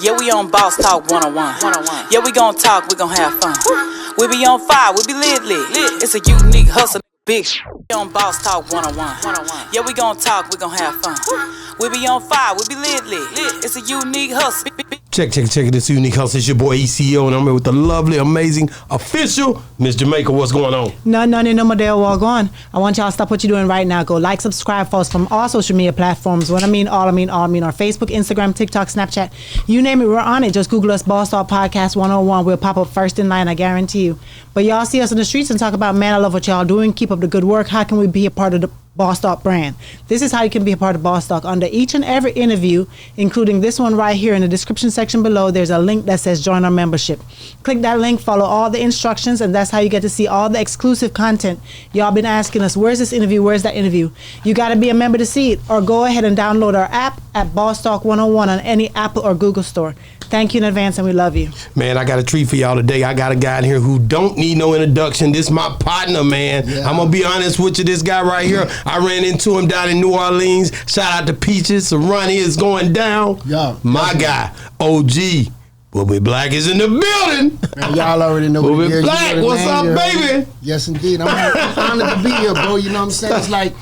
Yeah, we on Boss Talk 101. Yeah, we gon' talk, we gon' have fun. We be on fire, we be lit. It's a unique hustle, big shit. We on Boss Talk 101. Yeah, we gon' talk, we gon' have fun. We be on fire, we be lit. It's a unique hustle. Check it. This Unique Hustle. It's your boy ECO, and I'm here with the lovely, amazing, official Miss Jamaica. What's going on? No more there walk on. I want y'all to stop what you're doing right now. Go like, subscribe, follow us from all social media platforms. When I mean all, I mean our Facebook, Instagram, TikTok, Snapchat. You name it, we're on it. Just Google us, Boss Talk Podcast 101. We'll pop up first in line, I guarantee you. But y'all see us in the streets and talk about, man, I love what y'all doing. Keep up the good work. How can we be a part of the Boss Talk brand? This is how you can be a part of Boss Talk. Under each and every interview, including this one right here in the description section below, there's a link that says join our membership. Click that link, follow all the instructions, and that's how you get to see all the exclusive content. Y'all been asking us, where's this interview, where's that interview? You got to be a member to see it, or go ahead and download our app at Boss Talk 101 on any Apple or Google store. Thank you in advance, and we love you. Man, I got a treat for y'all today. I got a guy in here who don't need no introduction. This is my partner, man. Yeah. I'm going to be honest with you. This guy right here, I ran into him down in New Orleans. Shout out to Peaches. Ronnie is going down. Yeah. My guy, OG. Boogie Black is in the building. Man, y'all already know what it is. Black, what's up, baby? Yes, indeed. I'm honored to be here, bro. You know what I'm saying? It's like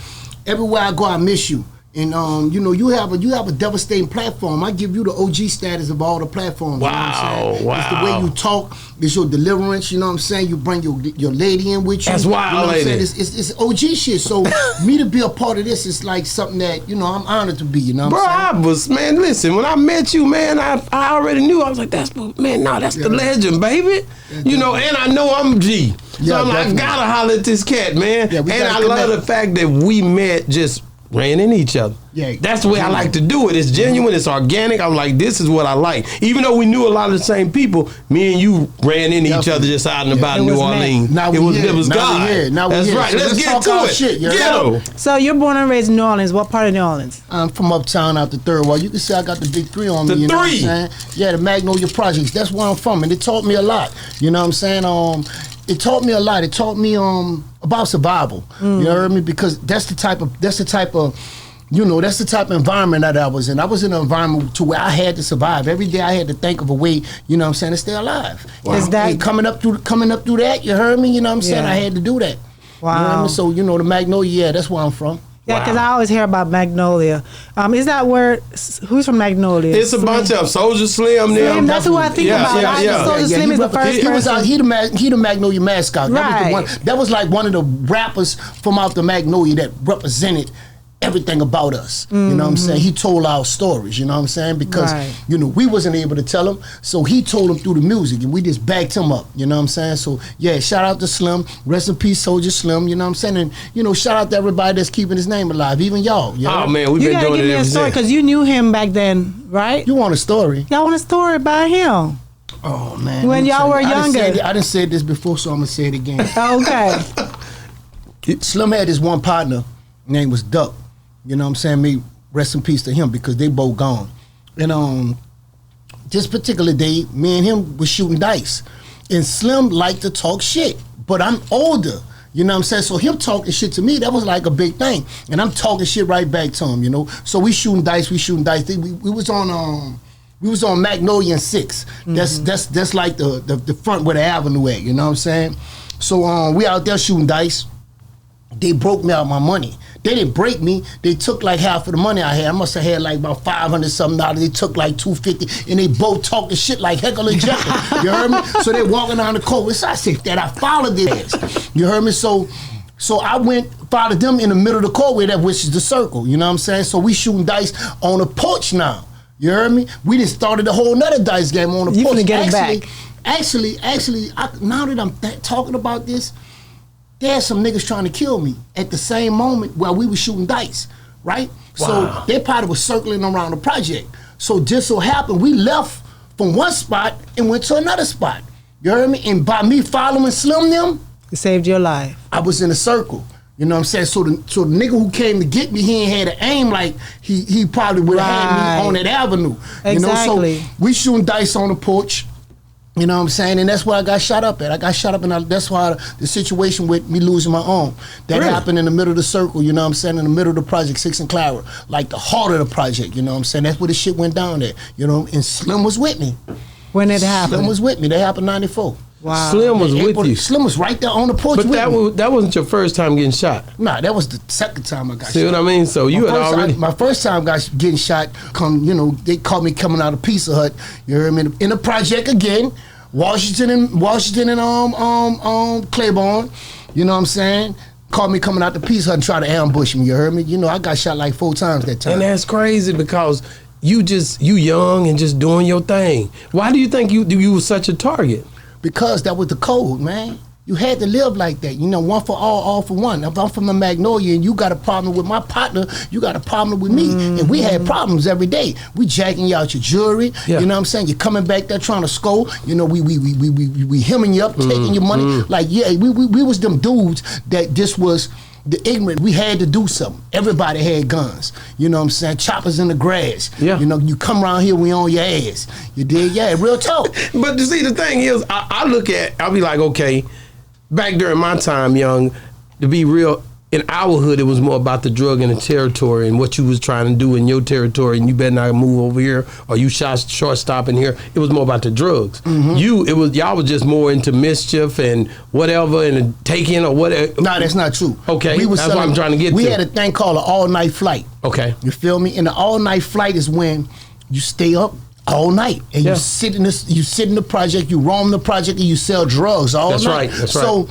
everywhere I go, I miss you. And you have a devastating platform. I give you the OG status of all the platforms. Wow, you know It's the way you talk. It's your deliverance. You know what I'm saying? You bring your lady in with you. That's wild, you know lady. It's OG shit. So me to be a part of this is like something that I'm honored to be. You know what I'm saying? Man, listen. When I met you, man, I already knew. I was like, that's the legend, baby. And I know I'm G. So I'm like, I gotta holler at this cat, man. Yeah, and I love the fact that we met just ran in each other. Yeah, that's the way I like to do it. It's genuine, it's organic. I'm like, this is what I like. Even though we knew a lot of the same people, me and you ran into each other just out and about in New Orleans. It was God. That's right. Let's get to it. Shit, get him. So you're born and raised in New Orleans. What part of New Orleans? I'm from uptown out the third wall. You can see I got the big 3 on me. The 3? Know what I'm saying? Yeah, the Magnolia Projects. That's where I'm from. And it taught me a lot. You know what I'm saying? It taught me a lot. It taught me about survival. You know what I mean? Because that's the type of environment that I was in. I was in an environment to where I had to survive. Every day I had to think of a way, to stay alive. Wow. Is that coming up through that, you heard me? You know what I'm saying? I had to do that. Wow. You know what I mean? So, the Magnolia, that's where I'm from. Yeah, because I always hear about Magnolia. Is that who's from Magnolia? It's a bunch of Soulja, Slim. That's who I think about. Soulja Slim is the first person. He the Magnolia mascot. Right. That was like one of the rappers from out the Magnolia that represented everything about us. You know what I'm saying? He told our stories, you know what I'm saying? Because, we wasn't able to tell him, so he told them through the music, and we just backed him up, you know what I'm saying? So, yeah, shout out to Slim. Rest in peace, Soulja Slim, you know what I'm saying? And, shout out to everybody that's keeping his name alive, even y'all. You know? Oh, man, we've been doing it ever since. You gotta give me a story, because you knew him back then, right? You want a story? Y'all want a story about him? Oh, man. When y'all were younger. I done said this before, so I'm going to say it again. Okay. Slim had this one partner, name was Duck. You know what I'm saying? Me, rest in peace to him, because they both gone. And this particular day, me and him was shooting dice. And Slim liked to talk shit, but I'm older. You know what I'm saying? So him talking shit to me, that was like a big thing. And I'm talking shit right back to him, So we shooting dice. We was on Magnolia and 6. That's like the front where the avenue at, you know what I'm saying? So we out there shooting dice. They broke me out my money. They didn't break me. They took like half of the money I had. I must have had like about $500-something. They took like $250, and they both talking shit like Heckle and Jekyll. You heard me? So they walking down the court. So I said that I followed their ass. You heard me? So I followed them in the middle of the courtway, which is the circle. You know what I'm saying? So we shooting dice on the porch now. You heard me? We just started a whole nother dice game on the porch. You gonna get it back? Actually, now that I'm talking about this, there's some niggas trying to kill me at the same moment while we were shooting dice, right? Wow. So they probably was circling around the project. So just so happened, we left from one spot and went to another spot. You heard me? And by me following Slim them, it saved your life. I was in a circle. You know what I'm saying? So the nigga who came to get me, he ain't had to aim like he probably would have had me on that avenue. Exactly. So we shooting dice on the porch. You know what I'm saying? And that's where I got shot up at. I got shot up, and that's why the situation with me losing my arm, that happened in the middle of the circle, you know what I'm saying, in the middle of the project, 6 and Clara, like the heart of the project, you know what I'm saying? That's where the shit went down there, you know, and Slim was with me. When it happened? Slim was with me. That happened in 94. Wow. Slim was with you. Slim was right there on the porch but with me. That wasn't your first time getting shot. Nah, that was the second time I got shot. See what I mean? So you had already... My first time getting shot, they caught me coming out of Pizza Hut, you heard me, in the project again, Washington and Claiborne, you know what I'm saying? Caught me coming out the Pizza Hut and tried to ambush me, you heard me? You know, I got shot like 4 times that time. And that's crazy because you young and just doing your thing. Why do you think you were such a target? Because that was the code, man. You had to live like that. You know, one for all for one. If I'm from the Magnolia and you got a problem with my partner, you got a problem with me. And we had problems every day. We jacking you out your jewelry. Yeah. You know what I'm saying? You're coming back there trying to score. You know, we hemming you up, taking your money. Like, yeah, we was them dudes that this was the ignorant. We had to do something. Everybody had guns. You know what I'm saying? Choppers in the grass. Yeah. You know, you come around here, we on your ass. You did? Yeah, real talk. But you see, the thing is, I'll be like, okay, back during my time, young, to be real, in our hood, it was more about the drug and the territory and what you was trying to do in your territory, and you better not move over here, or you shortstop in here. It was more about the drugs. Y'all was just more into mischief and whatever, and taking or whatever. No, that's not true. Okay, that's what I'm trying to get to. We had a thing called an all-night flight. Okay. You feel me? And the all-night flight is when you stay up all night and you sit in the project, you roam the project, and you sell drugs all night. That's right. So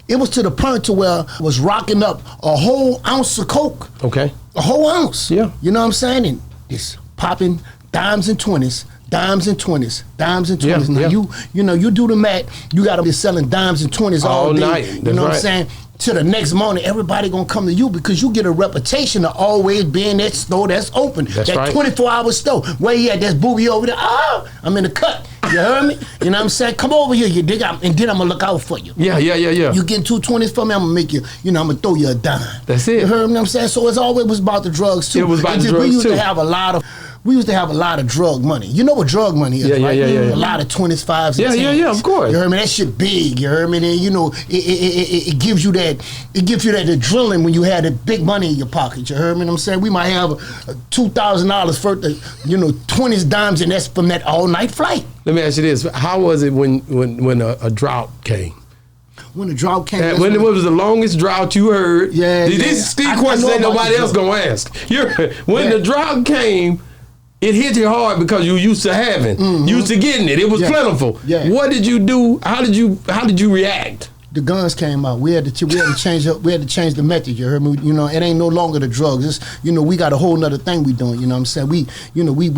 it was to the point to where I was rocking up a whole ounce of coke. Okay. A whole ounce. Yeah. You know what I'm saying? And it's popping dimes and 20s. Dimes and 20s, dimes and 20s. Now you do the math. You got to be selling dimes and 20s all day. Night. You know what I'm saying? To the next morning, everybody gonna come to you because you get a reputation of always being that store that's open. That's that right. 24-hour store. Where you at? That's Boogie over there. Oh, I'm in the cut. You heard me? You know what I'm saying? Come over here, you dig out, and then I'm gonna look out for you. Yeah. You getting 2 20s for me, I'm gonna make you, I'm gonna throw you a dime. That's it. You heard me? What I'm saying? So it's always was about the drugs too. It was about the drugs we used too. We used to have a lot of drug money. You know what drug money is, right? Yeah. A lot of 20s, 5s, and 10s. Yeah, of course. You heard me? That shit big. You heard me? And it gives you that adrenaline when you had that big money in your pocket. You heard me? What I'm saying? We might have $2,000 for the 20s, dimes, and that's from that all night flight. Let me ask you this: how was it when a drought came? When the drought came, when it was the longest drought you heard? Yeah. These questions ain't nobody else gonna ask. When the drought came, it hit you hard because you used to having, used to getting it. It was plentiful. Yeah. What did you do? How did you react? The guns came out. We had to change the method. You heard me? It ain't no longer the drugs. It's, we got a whole nother thing we doing. You know what I'm saying? We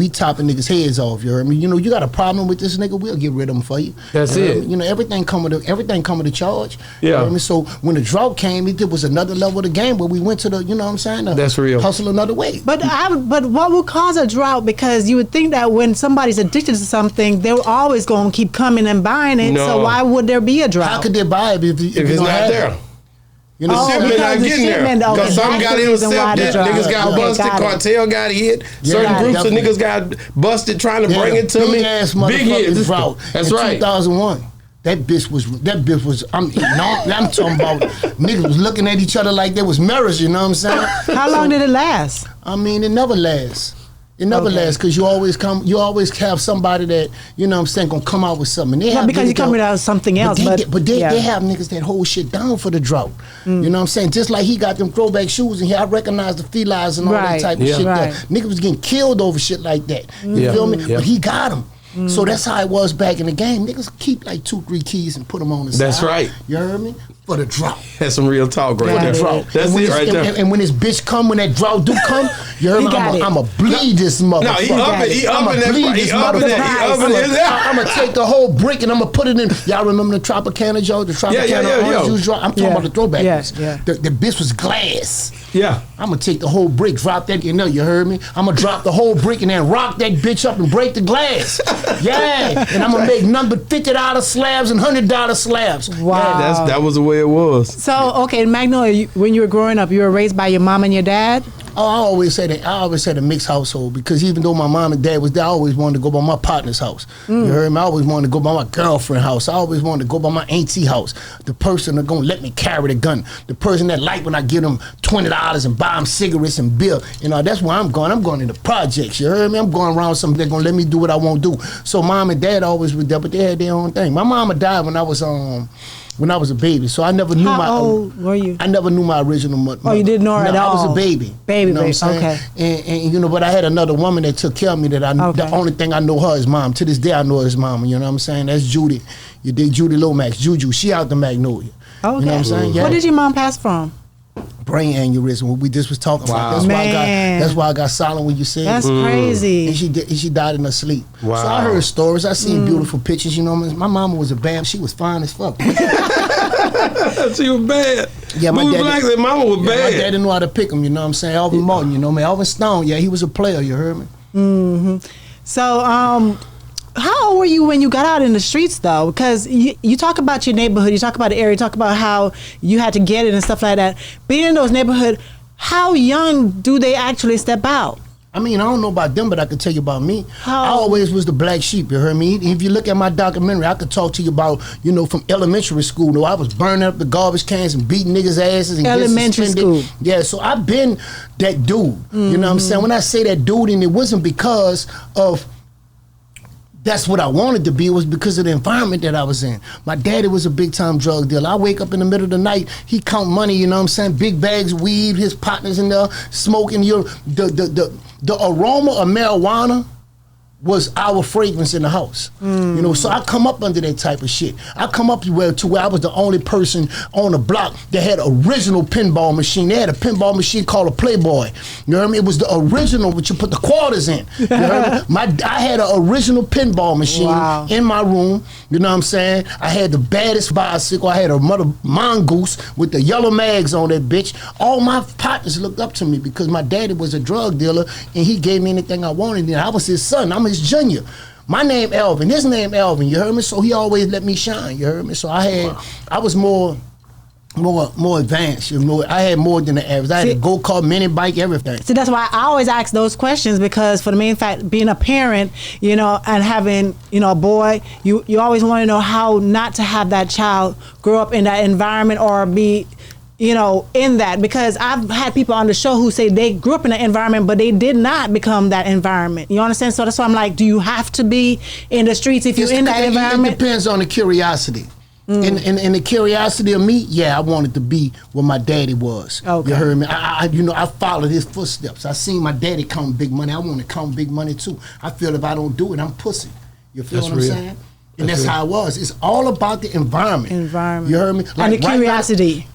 topping niggas' heads off. You heard me? You got a problem with this nigga? We'll get rid of him for you. That's it. Everything come with a charge. Yeah. You know so when the drought came, it was another level of the game where we went to the. You know what I'm saying? That's real. Hustle another way. But what would cause a drought? Because you would think that when somebody's addicted to something, they're always going to keep coming and buying it. No. So why would there be a drought? How could they buy it if it's not there? The shipment not getting there. Because some got intercepted, niggas got busted, cartel got hit, certain groups of niggas got busted trying to bring it to me. Big hit. Drought. That's right. 2001. That bitch was. I'm talking about niggas was looking at each other like they was mirrors. You know what I'm saying? How long did it last? I mean, it never lasts. It never lasts because you always have somebody that, gonna come out with something. Because you're coming out with something else. But they have niggas that hold shit down for the drought. You know what I'm saying? Just like he got them throwback shoes and I recognize the felines and all that type of shit. Right. Niggas was getting killed over shit like that. You feel me? Yeah. But he got them. So that's how it was back in the game. Niggas keep like 2-3 keys and put them on the side. That's right. You heard me? For the drought. That's some real talk right there. That's it right there. And when this bitch come, when that drought do come, you heard me? I'm going to bleed this motherfucker. No, he up in that. I'm going to take the whole brick and I'm going to put it in. Y'all remember the Tropicana, Joe? The Tropicana orange juice drop? I'm talking about the throwback. The bitch was glass. Yeah. I'm going to take the whole brick, drop that, you heard me? I'm going to drop the whole brick and then rock that bitch up and break the glass. Yeah. And I'm going to make number $50 slabs and $100 slabs. Wow. Yeah, that was the way it was. So, okay, Magnolia, when you were growing up, you were raised by your mom and your dad? Oh, I always had a mixed household because even though my mom and dad was there, I always wanted to go by my partner's house. You heard me? I always wanted to go by my girlfriend's house. I always wanted to go by my auntie house. The person that's gonna let me carry the gun. The person that like when I give them $20 and buy them cigarettes and beer. You know, that's where I'm going. I'm going in the projects. You heard me? I'm going around something that's gonna let me do what I want to do. So mom and dad always were there, but they had their own thing. My mama died when I was a baby, so I never knew How old were you? I never knew my original mother. Oh, you didn't know her at all? I was a baby. Baby, you know what I'm okay. saying? And you know, but I had another woman that took care of me that the only thing I know her is mom. To this day, I know her as mama. You know what I'm saying? That's Judy. You did Judy Lomax. Juju. She out the Magnolia. Okay. You know what I'm saying? Yeah. What did your mom pass from? Brain aneurysm. What we just was talking about. That's why I got silent when you said that's it. crazy. And she died in her sleep. Wow. So I heard stories. I seen beautiful pictures. You know, my mama was a bam. She was fine as fuck. She was bad. Yeah, my daddy. Black said mama was bad. My daddy knew how to pick him. You know what I'm saying? Alvin Martin. You know me. Alvin Stone. Yeah, he was a player. You heard me? Mm-hmm. So, how old were you when you got out in the streets, though? Because you talk about your neighborhood, you talk about the area, you talk about how you had to get it and stuff like that. Being in those neighborhoods, how young do they actually step out? I mean, I don't know about them, but I can tell you about me. How? I always was the black sheep, you heard me? If you look at my documentary, I could talk to you about, you know, from elementary school. Though I was burning up the garbage cans and beating niggas' asses. And Elementary school. Yeah, so I've been that dude. You know what I'm saying? When I say that dude, and it wasn't because of that's what I wanted to be. It was because of the environment that I was in. My daddy was a big-time drug dealer. I wake up in the middle of the night, he count money, you know what I'm saying? Big bags of weed, his partners in there, smoking. The aroma of marijuana was our fragrance in the house. You know, so I come up under that type of shit. I come up to where I was the only person on the block that had an original pinball machine. They had a pinball machine called a Playboy. You know what I mean? It was the original, which you put the quarters in. You know what I mean? I had an original pinball machine in my room. You know what I'm saying? I had the baddest bicycle. I had a mongoose with the yellow mags on that bitch. All my partners looked up to me because my daddy was a drug dealer and he gave me anything I wanted. And I was his son. I'm his junior. My name Elvin, his name Elvin, you heard me? So he always let me shine, you heard me? So I was more advanced, you know. I had more than the average. I had a go-kart, mini bike, everything. See, that's why I always ask those questions, because for the main fact, being a parent, you know, and having, you know, a boy, you always want to know how not to have that child grow up in that environment or be, you know, in that, because I've had people on the show who say they grew up in that environment, but they did not become that environment. You understand? So that's why I'm like, do you have to be in the streets if you're in that environment? It depends on the curiosity. And the curiosity of me, yeah, I wanted to be where my daddy was. Okay. You heard me? I followed his footsteps. I seen my daddy count big money. I want to count big money too. I feel if I don't do it, I'm pussy. You feel what I'm saying? And that's how it was. It's all about the environment. You heard me? And the curiosity.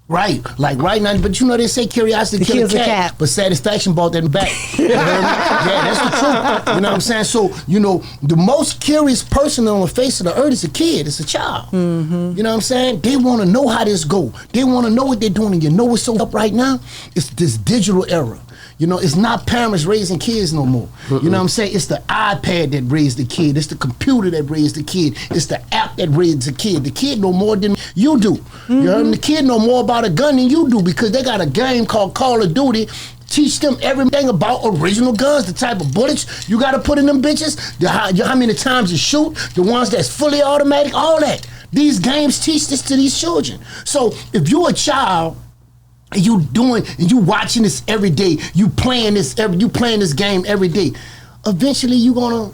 Right, like right now, but you know they say curiosity kills a cat, but satisfaction brought that back. You know what I mean? Yeah, that's the truth. You know what I'm saying? So, you know, the most curious person on the face of the earth is a kid, it's a child. You know what I'm saying? They want to know how this go. They want to know what they're doing, and you know what's so up right now? It's this digital era. You know, it's not parents raising kids no more. You know what I'm saying? It's the iPad that raised the kid. It's the computer that raised the kid. It's the app that raised the kid. The kid know more than you do. You heard me? The kid know more about a gun than you do because they got a game called Call of Duty. Teach them everything about original guns, the type of bullets you got to put in them bitches, how many times you shoot, the ones that's fully automatic, all that. These games teach this to these children. So if you're a child, and you watching this every day, you playing this game every day, eventually you know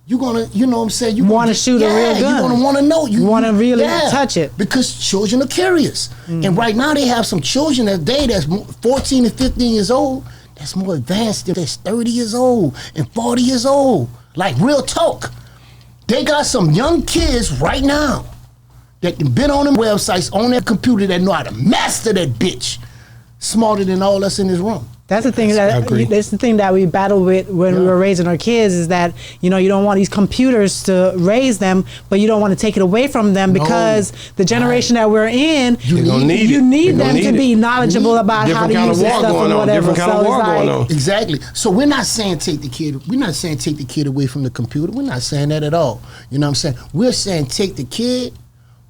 what I'm saying, you want to shoot a real gun. You're gonna want to know. You want to really touch it. Because children are curious. And right now they have some children that's 14 and 15 years old that's more advanced than that's 30 years old and 40 years old. Like real talk. They got some young kids right now that been on them websites, on their computer, that know how to master that bitch. Smarter than all us in this room. That's the thing that's the thing that we battled with when we were raising our kids, is that, you know, you don't want these computers to raise them, but you don't want to take it away from them because the generation that we're in, you need them to be knowledgeable about how to use this stuff or whatever. Exactly. So we're not saying take the kid away from the computer. We're not saying that at all. You know what I'm saying? We're saying take the kid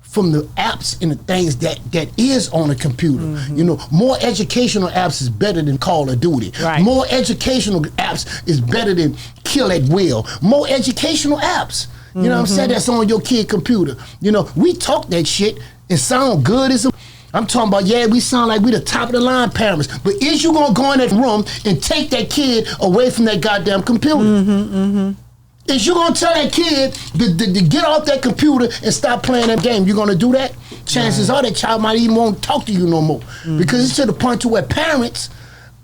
from the apps and the things that is on a computer. You know, more educational apps is better than Call of Duty. Right. More educational apps is better than Kill at Will. More educational apps. You know what I'm saying? That's on your kid computer. You know, we talk that shit and sound good as a... I'm talking about, yeah, we sound like we the top of the line parents. But is you gonna go in that room and take that kid away from that goddamn computer? Is you gonna tell that kid to get off that computer and stop playing that game? You gonna do that? Chances are that child might even won't talk to you no more. Because it's to the point to where parents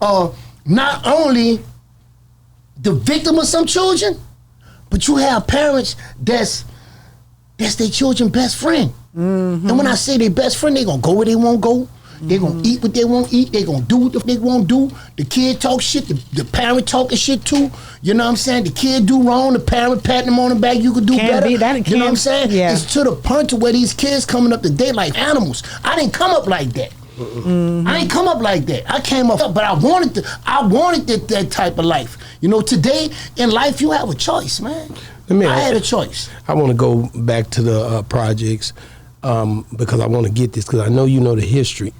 are not only the victim of some children, but you have parents that's their children's best friend. And when I say their best friend, they gonna go where they won't go. They gonna eat what they won't eat. They gonna do what they won't do. The kid talk shit. The parent talking shit too. You know what I'm saying? The kid do wrong. The parent patting them on the back. You could do better. You know what I'm saying? Yeah. It's to the point to where these kids coming up today like animals. I didn't come up like that. I ain't come up like that. I came up, but I wanted that type of life. You know, today in life you have a choice, man. I had a choice. I want to go back to the projects because I want to get this because I know you know the history.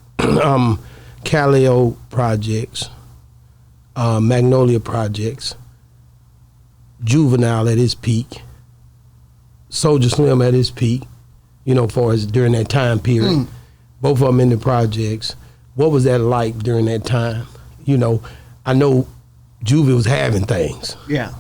Calio projects, Magnolia projects, Juvenile at his peak, Soulja Slim at his peak. You know, far as during that time period. Both of them in the projects. What was that like during that time? You know, I know Juvie was having things. Yeah,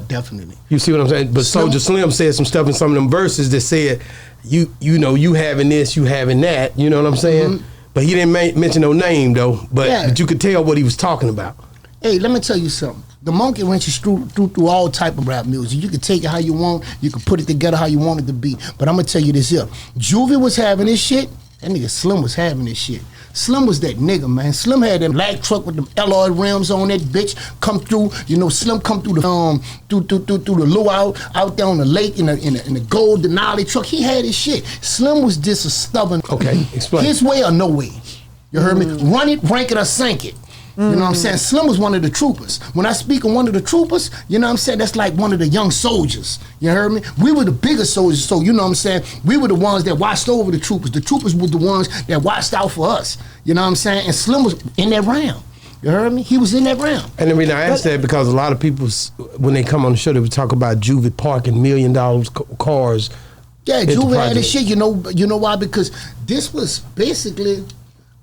definitely. You see what I'm saying? But Soulja Slim said some stuff in some of them verses that said, you know, you having this, you having that. You know what I'm saying? But he didn't mention no name though. But you could tell what he was talking about. Hey, let me tell you something. The monkey wrenches through all type of rap music. You can take it how you want. You can put it together how you want it to be. But I'm gonna tell you this here. Juvie was having this shit. That nigga Slim was having this shit. Slim was that nigga, man. Slim had that black truck with them alloy rims on that bitch. Come through, you know. Slim come through the through the luau out there on the lake in the gold Denali truck. He had his shit. Slim was just a stubborn. Okay, explain. His way or no way. You heard me? Run it, rank it, or sink it. You know what I'm saying? Slim was one of the troopers. When I speak of one of the troopers, you know what I'm saying? That's like one of the young soldiers. You heard me? We were the bigger soldiers, so you know what I'm saying? We were the ones that watched over the troopers. The troopers were the ones that watched out for us. You know what I'm saying? And Slim was in that round. You heard me? He was in that round. And the reason I asked that because a lot of people, when they come on the show, they would talk about Juvie parking $1 million cars. Yeah, Juvie had this shit. You know why? Because this was basically...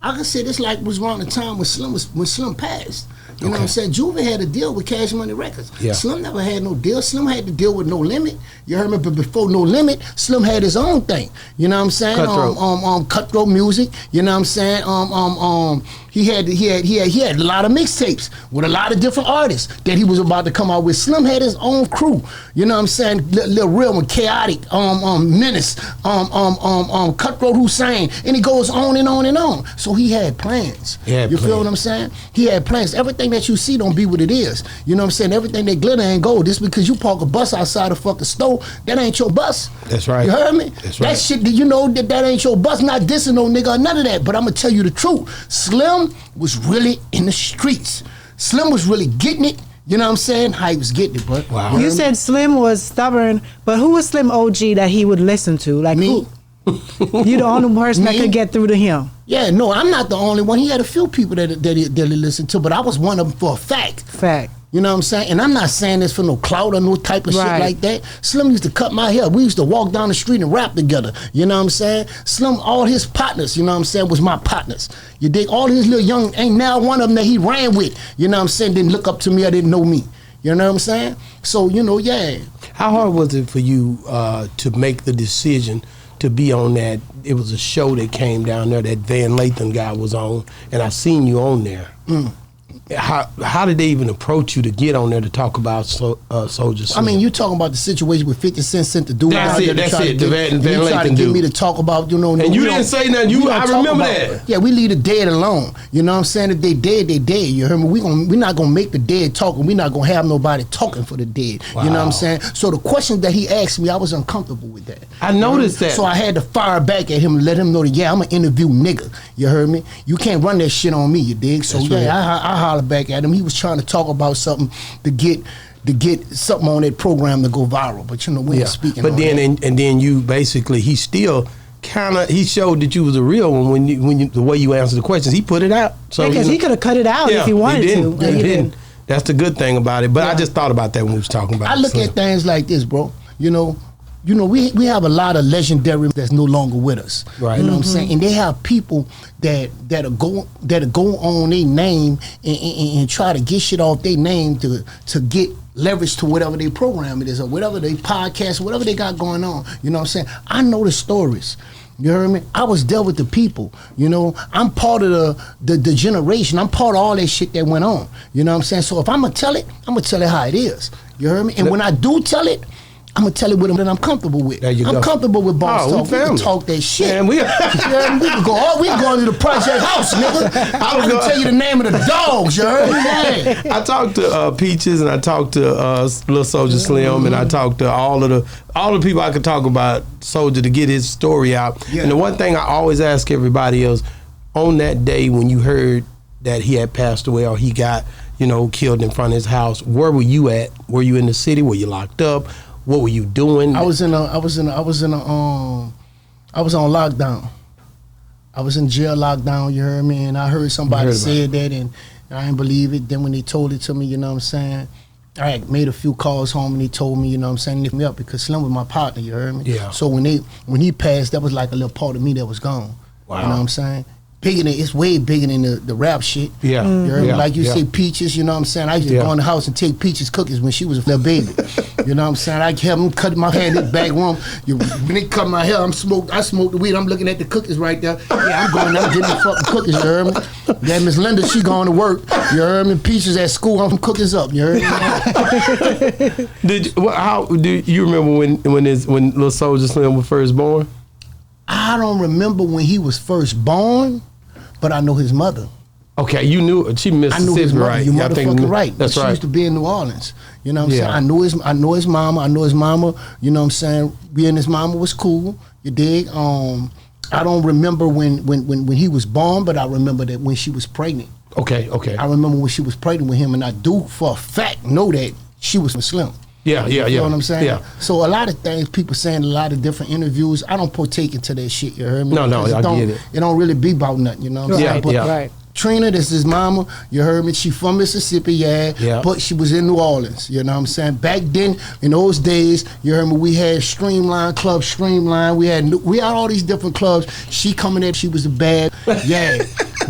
I can say this like was around the time when Slim passed. You know what I'm saying? Juvie had a deal with Cash Money Records. Yeah. Slim never had no deal. Slim had to deal with No Limit. You heard me? But before No Limit, Slim had his own thing. You know what I'm saying? Cutthroat music. You know what I'm saying? He had a lot of mixtapes with a lot of different artists that he was about to come out with. Slim had his own crew. You know what I'm saying? Lil Real and Chaotic, Menace, Cutthroat Hussein, and it goes on and on and on. So he had plans. You feel what I'm saying? He had plans. Everything that you see don't be what it is. You know what I'm saying? Everything that glitter ain't gold. Just because you park a bus outside a fucking store, that ain't your bus. That's right. You heard me? That's right. That shit, you know that ain't your bus. Not dissing no nigga or none of that. But I'm gonna tell you the truth. Slim was really in the streets. Slim was really getting it. You know what I'm saying? How he was getting it, but wow. You said Slim was stubborn, but who was Slim OG that he would listen to? Like me. You the only person that could get through to him. Yeah, no, I'm not the only one. He had a few people that he listened to, but I was one of them for a fact. You know what I'm saying? And I'm not saying this for no clout or no type of shit like that. Slim used to cut my hair. We used to walk down the street and rap together. You know what I'm saying? Slim, all his partners, you know what I'm saying, was my partners. You dig? All his little young, ain't now one of them that he ran with, you know what I'm saying, didn't look up to me or didn't know me. You know what I'm saying? So, you know, yeah. How hard was it for you to make the decision to be on that? It was a show that came down there that Van Lathan guy was on, and I seen you on there. How did they even approach you to get on there to talk about Soulja Slim? I mean, you talking about the situation with 50 Cent sent the dude out there to try to get me to talk about, you know. And you didn't say nothing. I remember that. Yeah, we leave the dead alone. You know what I'm saying? If they dead, they dead. You heard me? We're not gonna make the dead talk, and we're not gonna have nobody talking for the dead. Wow. You know what I'm saying? So the question that he asked me, I was uncomfortable with that. I noticed that. So I had to fire back at him and let him know that, yeah, I'm an interview nigga. You heard me? You can't run that shit on me, you dig? So I hollered back at him. He was trying to talk about something to get something on that program to go viral, but you know we ain't speaking. But on then that. and then you basically he still he showed that you was a real one when you the way you answered the questions. He put it out. So because he could have cut it out if he wanted to. He didn't. That's the good thing about it. But I just thought about that when we was talking about it. I look at things like this, bro. You know, we have a lot of legendary that's no longer with us. Right. You know what I'm saying? And they have people that'll go on their name and try to get shit off their name to get leverage to whatever their program it is or whatever they podcast, whatever they got going on. You know what I'm saying? I know the stories. You heard me? I was there with the people. You know, I'm part of the generation. I'm part of all that shit that went on. You know what I'm saying? So if I'm gonna tell it, I'm gonna tell it how it is. You heard me? And when I do tell it, I'm gonna tell it with them that I'm comfortable with. I'm comfortable with boss talk. We can talk that shit. Man, we can go. We can go into the project house, nigga. I can tell you the name of the dogs. You heard me? I talked to Peaches and I talked to Lil Soulja Slim and I talked to all the people I could talk about Soulja to get his story out. Yeah. And the one thing I always ask everybody is, on that day when you heard that he had passed away or he got killed in front of his house, where were you at? Were you in the city? Were you locked up? What were you doing? I was on lockdown. I was in jail lockdown, you heard me? And I heard somebody say that and I didn't believe it. Then when they told it to me, you know what I'm saying? I had made a few calls home and they told me, you know what I'm saying, lift me up because Slim was my partner, you heard me? Yeah. So when he passed, that was like a little part of me that was gone. Wow. You know what I'm saying? It's way bigger than the rap shit. Yeah. You heard me? Like you say Peaches, you know what I'm saying? I used to go in the house and take Peaches cookies when she was a little baby. You know what I'm saying? I have them cut my hair in the back room. When they cut my hair, I smoke the weed. I'm looking at the cookies right there. Yeah, I'm going out getting the fucking cookies, you heard me? Yeah, Miss Linda, she going to work. You heard me? Peaches at school, I'm cookies up, you heard me? How do you remember when Lil Soulja Slim was first born? I don't remember when he was first born, but I know his mother. Okay, you knew she Mississippi, I knew his mother. right? You motherfucking right. That's right. She used to be in New Orleans. You know what I'm saying? I know his mama. I know his mama. You know what I'm saying? Me and his mama was cool. You dig? I don't remember when he was born, but I remember that when she was pregnant. Okay. I remember when she was pregnant with him, and I do for a fact know that she was Slim. Yeah. You know what I'm saying? Yeah. So a lot of things people saying, a lot of different interviews, I don't partake into that shit, you heard me? No, I get it. It don't really be about nothing, you know what I'm saying? But right. Trina, this is his mama, you heard me? She from Mississippi, but she was in New Orleans, you know what I'm saying? Back then, in those days, you heard me, we had Streamline, Club Streamline, we had all these different clubs. She coming in, she was a bad,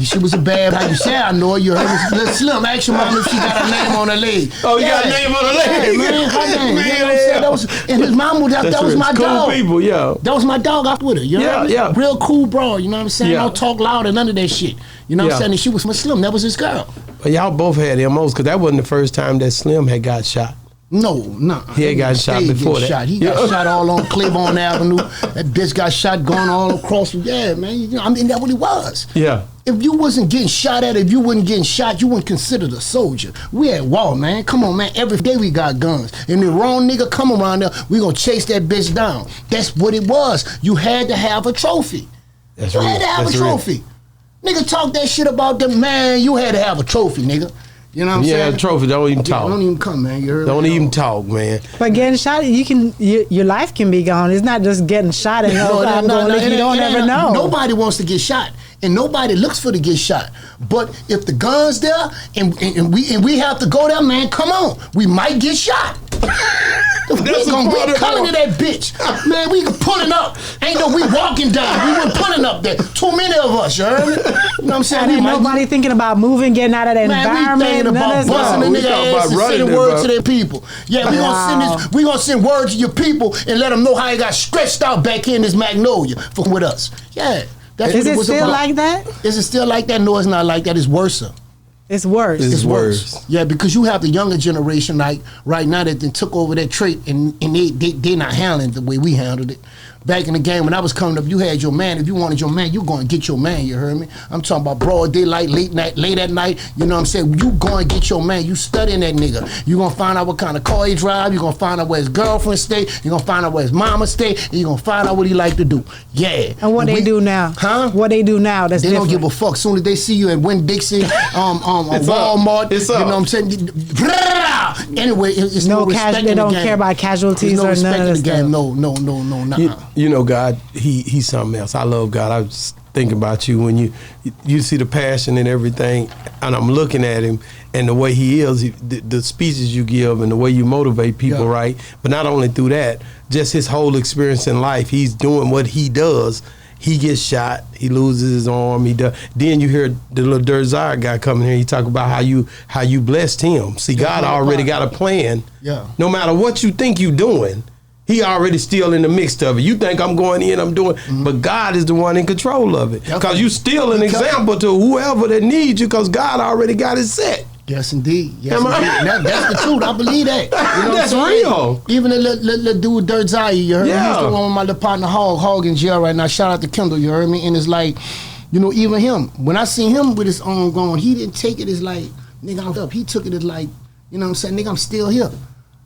she was a bad, how you say I know her, you heard me? Little Slim, ask your mama if she got a name on her leg. Oh, you got a name on her leg? Man, her name, you know what I'm saying? And his mama, that was my cool dog. People, That was my dog out with her, you know what I mean? Real cool bro, you know what I'm saying? Don't talk loud and none of that shit. You know what I'm saying? And she was Slim. That was his girl. But y'all both had MOs because that wasn't the first time that Slim had got shot. No. He had got shot before that. He got shot all on Claiborne Avenue. That bitch got shot going all across. Yeah, man. You know, I mean, that's what he was. Yeah. If you wasn't getting shot at, if you wasn't getting shot, you wouldn't consider a soldier. We at war, man. Come on, man. Every day we got guns. And the wrong nigga come around there, we gonna chase that bitch down. That's what it was. You had to have a trophy. You had to have a trophy. Nigga talk that shit about them, man. You had to have a trophy, nigga. You know what I'm saying? Yeah, a trophy. Don't even talk. Don't even come, man. You heard don't even talk, man. But getting shot, your life can be gone. It's not just getting shot and you don't ever know. Nobody wants to get shot, and nobody looks for to get shot. But if the gun's there and we have to go there, man, come on. We might get shot. We coming to that bitch. Man, we pulling up. Ain't no we walking down. We were pulling up there. Too many of us, you heard me? You know what I'm saying? Ain't nobody thinking about moving, getting out of that environment. We thinking about busting the nigga ass and sending word to their people. Yeah, we gonna send word to your people and let them know how it got stretched out back here in this Magnolia with us. Yeah. Is it still like that? Is it still like that? No, it's not like that. It's worse. It's worse. It's worse. Yeah, because you have the younger generation like right now that then took over that trait and they're not handling it the way we handled it. Back in the game when I was coming up, you had your man. If you wanted your man, you going to get your man, you heard me? I'm talking about broad daylight, late at night, you know what I'm saying? You going to get your man. You studying that nigga. You going to find out what kind of car he drive. You going to find out where his girlfriend stay. You going to find out where his mama stay. And you going to find out what he like to do. Yeah. And what they do now? Huh? What they do now, that's different. They don't give a fuck. Soon as they see you at Winn-Dixie, Walmart, it's you know what I'm saying? anyway, it's no respect in they the don't game. care about casualties There's no or none respect of in that the game. stuff. No. You know, God, he's something else. I love God. I was thinking about you when you see the passion and everything, and I'm looking at him and the way he is, the speeches you give and the way you motivate people, right? But not only through that, just his whole experience in life. He's doing what he does. He gets shot. He loses his arm. He does. Then you hear the little Derzar guy coming here. He talk about how you blessed him. See, God already got a plan. Yeah. No matter what you think you doing, he already still in the mix of it. You think I'm going in, I'm doing, but God is the one in control of it. Because you still an example to whoever that needs you. Because God already got it set. Yes, indeed. Yes, indeed. That's the truth. I believe that. You know That's real. Even the little dude, Dirt Zai, you heard me? Yeah. He's the one with my little partner, Hog in jail right now. Shout out to Kendall, you heard me? And it's like, you know, even him, when I seen him with his arm going, he didn't take it as like, nigga, I'm up. He took it as like, you know what I'm saying? Nigga, I'm still here.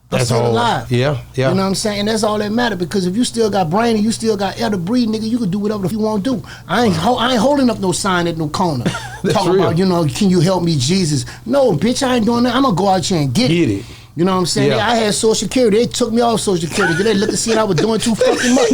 I'm That's still all. alive. Yeah. You know what I'm saying? And that's all that matter, because if you still got brain and you still got air to breathe, nigga, you can do whatever you want to do. I ain't holding up no sign at no corner. Talking real. about, you know, can you help me, Jesus? No, bitch, I ain't doing that. I'm going to go out here and get it. You know what I'm saying? Yeah. I had Social Security. They took me off Social Security. They looked and see I was doing too fucking much.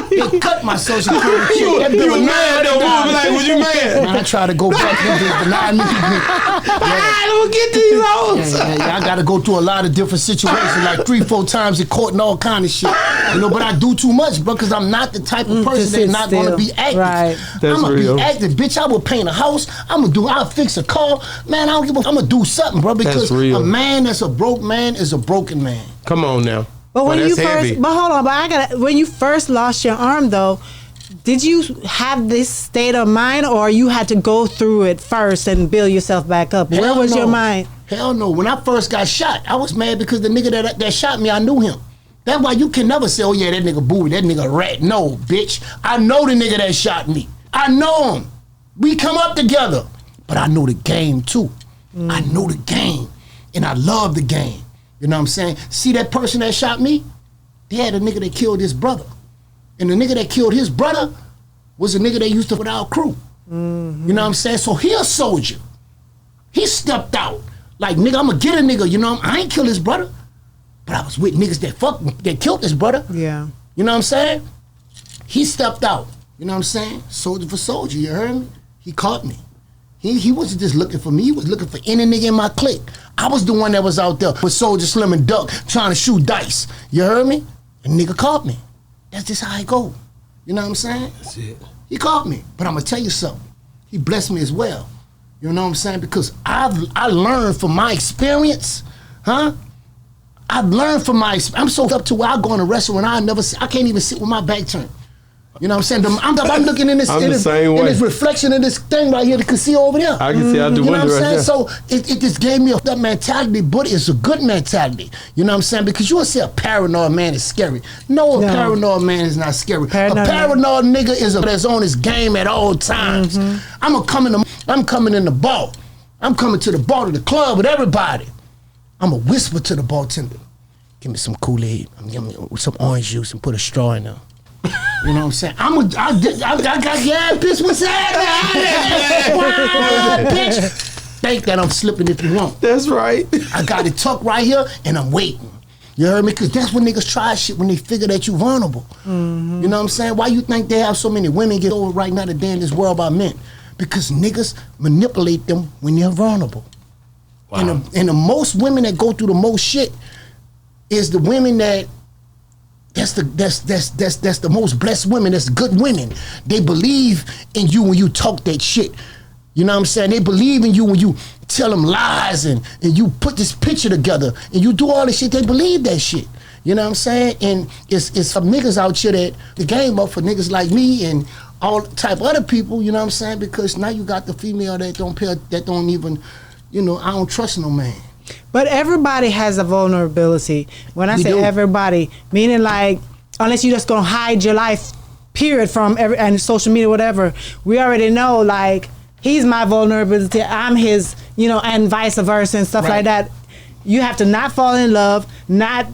They cut my Social Security. You were mad though, like, was you mad? Man, I tried to go back. They just denied me. I don't get these hoes. I got to go through a lot of different situations, like 3-4 times in court and all kind of shit. You know, but I do too much, bro, because I'm not the type of person that's not going to be active. Right. That's I'm going to real. be active, bitch. I will paint a house. I'll fix a car. Man, I don't give a I'm going to do something, bro, because real. a man that's a broke man is a broken man. Come on now. But when that's you heavy. hold on, when you first lost your arm though, did you have this state of mind, or you had to go through it first and build yourself back up? Where was your mind? Hell no. When I first got shot, I was mad because the nigga that shot me, I knew him. That's why you can never say, oh yeah, that nigga booey, that nigga rat. No, bitch. I know the nigga that shot me. I know him. We come up together. But I know the game too. I know the game. And I love the game. You know what I'm saying? See that person that shot me? They had a nigga that killed his brother. And the nigga that killed his brother was a nigga that used to with our crew. You know what I'm saying? So he a soldier. He stepped out. Like, nigga, I'm gonna get a nigga. You know, I ain't kill his brother. But I was with niggas that killed his brother. Yeah. You know what I'm saying? He stepped out. You know what I'm saying? Soldier for soldier, you heard me? He caught me. He wasn't just looking for me, he was looking for any nigga in my clique. I was the one that was out there with Soulja, Slim, and Duck trying to shoot dice. You heard me? And nigga caught me. That's just how I go. You know what I'm saying? That's it. He caught me. But I'm gonna tell you something. He blessed me as well. You know what I'm saying? Because I learned from my experience, huh? I've learned from my experience. I'm so up to where I go in a restaurant, I can't even sit with my back turned. You know what I'm saying? I'm looking in this, I'm the same way. in this reflection of this thing right here that you can see over there. I can see out the You know what window I'm right saying? there. So it just gave me that mentality, but it's a good mentality. You know what I'm saying? Because you will say a paranoid man is scary. No, a paranoid man is not scary. A paranoid nigga is that's on his game at all times. I'm coming in the bar. I'm coming to the bar, to the club with everybody. I'm going to whisper to the bartender, give me some Kool-Aid, give me some orange juice and put a straw in there. You know what I'm saying? I got, yeah, bitch, what's that? Bitch. Think that I'm slipping if you want. That's right. I got it tucked right here and I'm waiting. You heard me? Because that's when niggas try shit, when they figure that you vulnerable. You know what I'm saying? Why you think they have so many women get over right now today in this world about men? Because niggas manipulate them when they're vulnerable. Wow. And the most women that go through the most shit is the women that's the most blessed women. That's good women. They believe in you when you talk that shit. You know what I'm saying? They believe in you when you tell them lies and you put this picture together and you do all this shit. They believe that shit. You know what I'm saying? And it's some niggas out here that the game up for niggas like me and all type of other people. You know what I'm saying? Because now you got the female that don't even, you know, I don't trust no man. But everybody has a vulnerability. When I say do. everybody, meaning like, unless you're just gonna hide your life, period, from and social media, whatever, we already know, like, he's my vulnerability, I'm his, you know, and vice versa and stuff like that. You have to not fall in love, not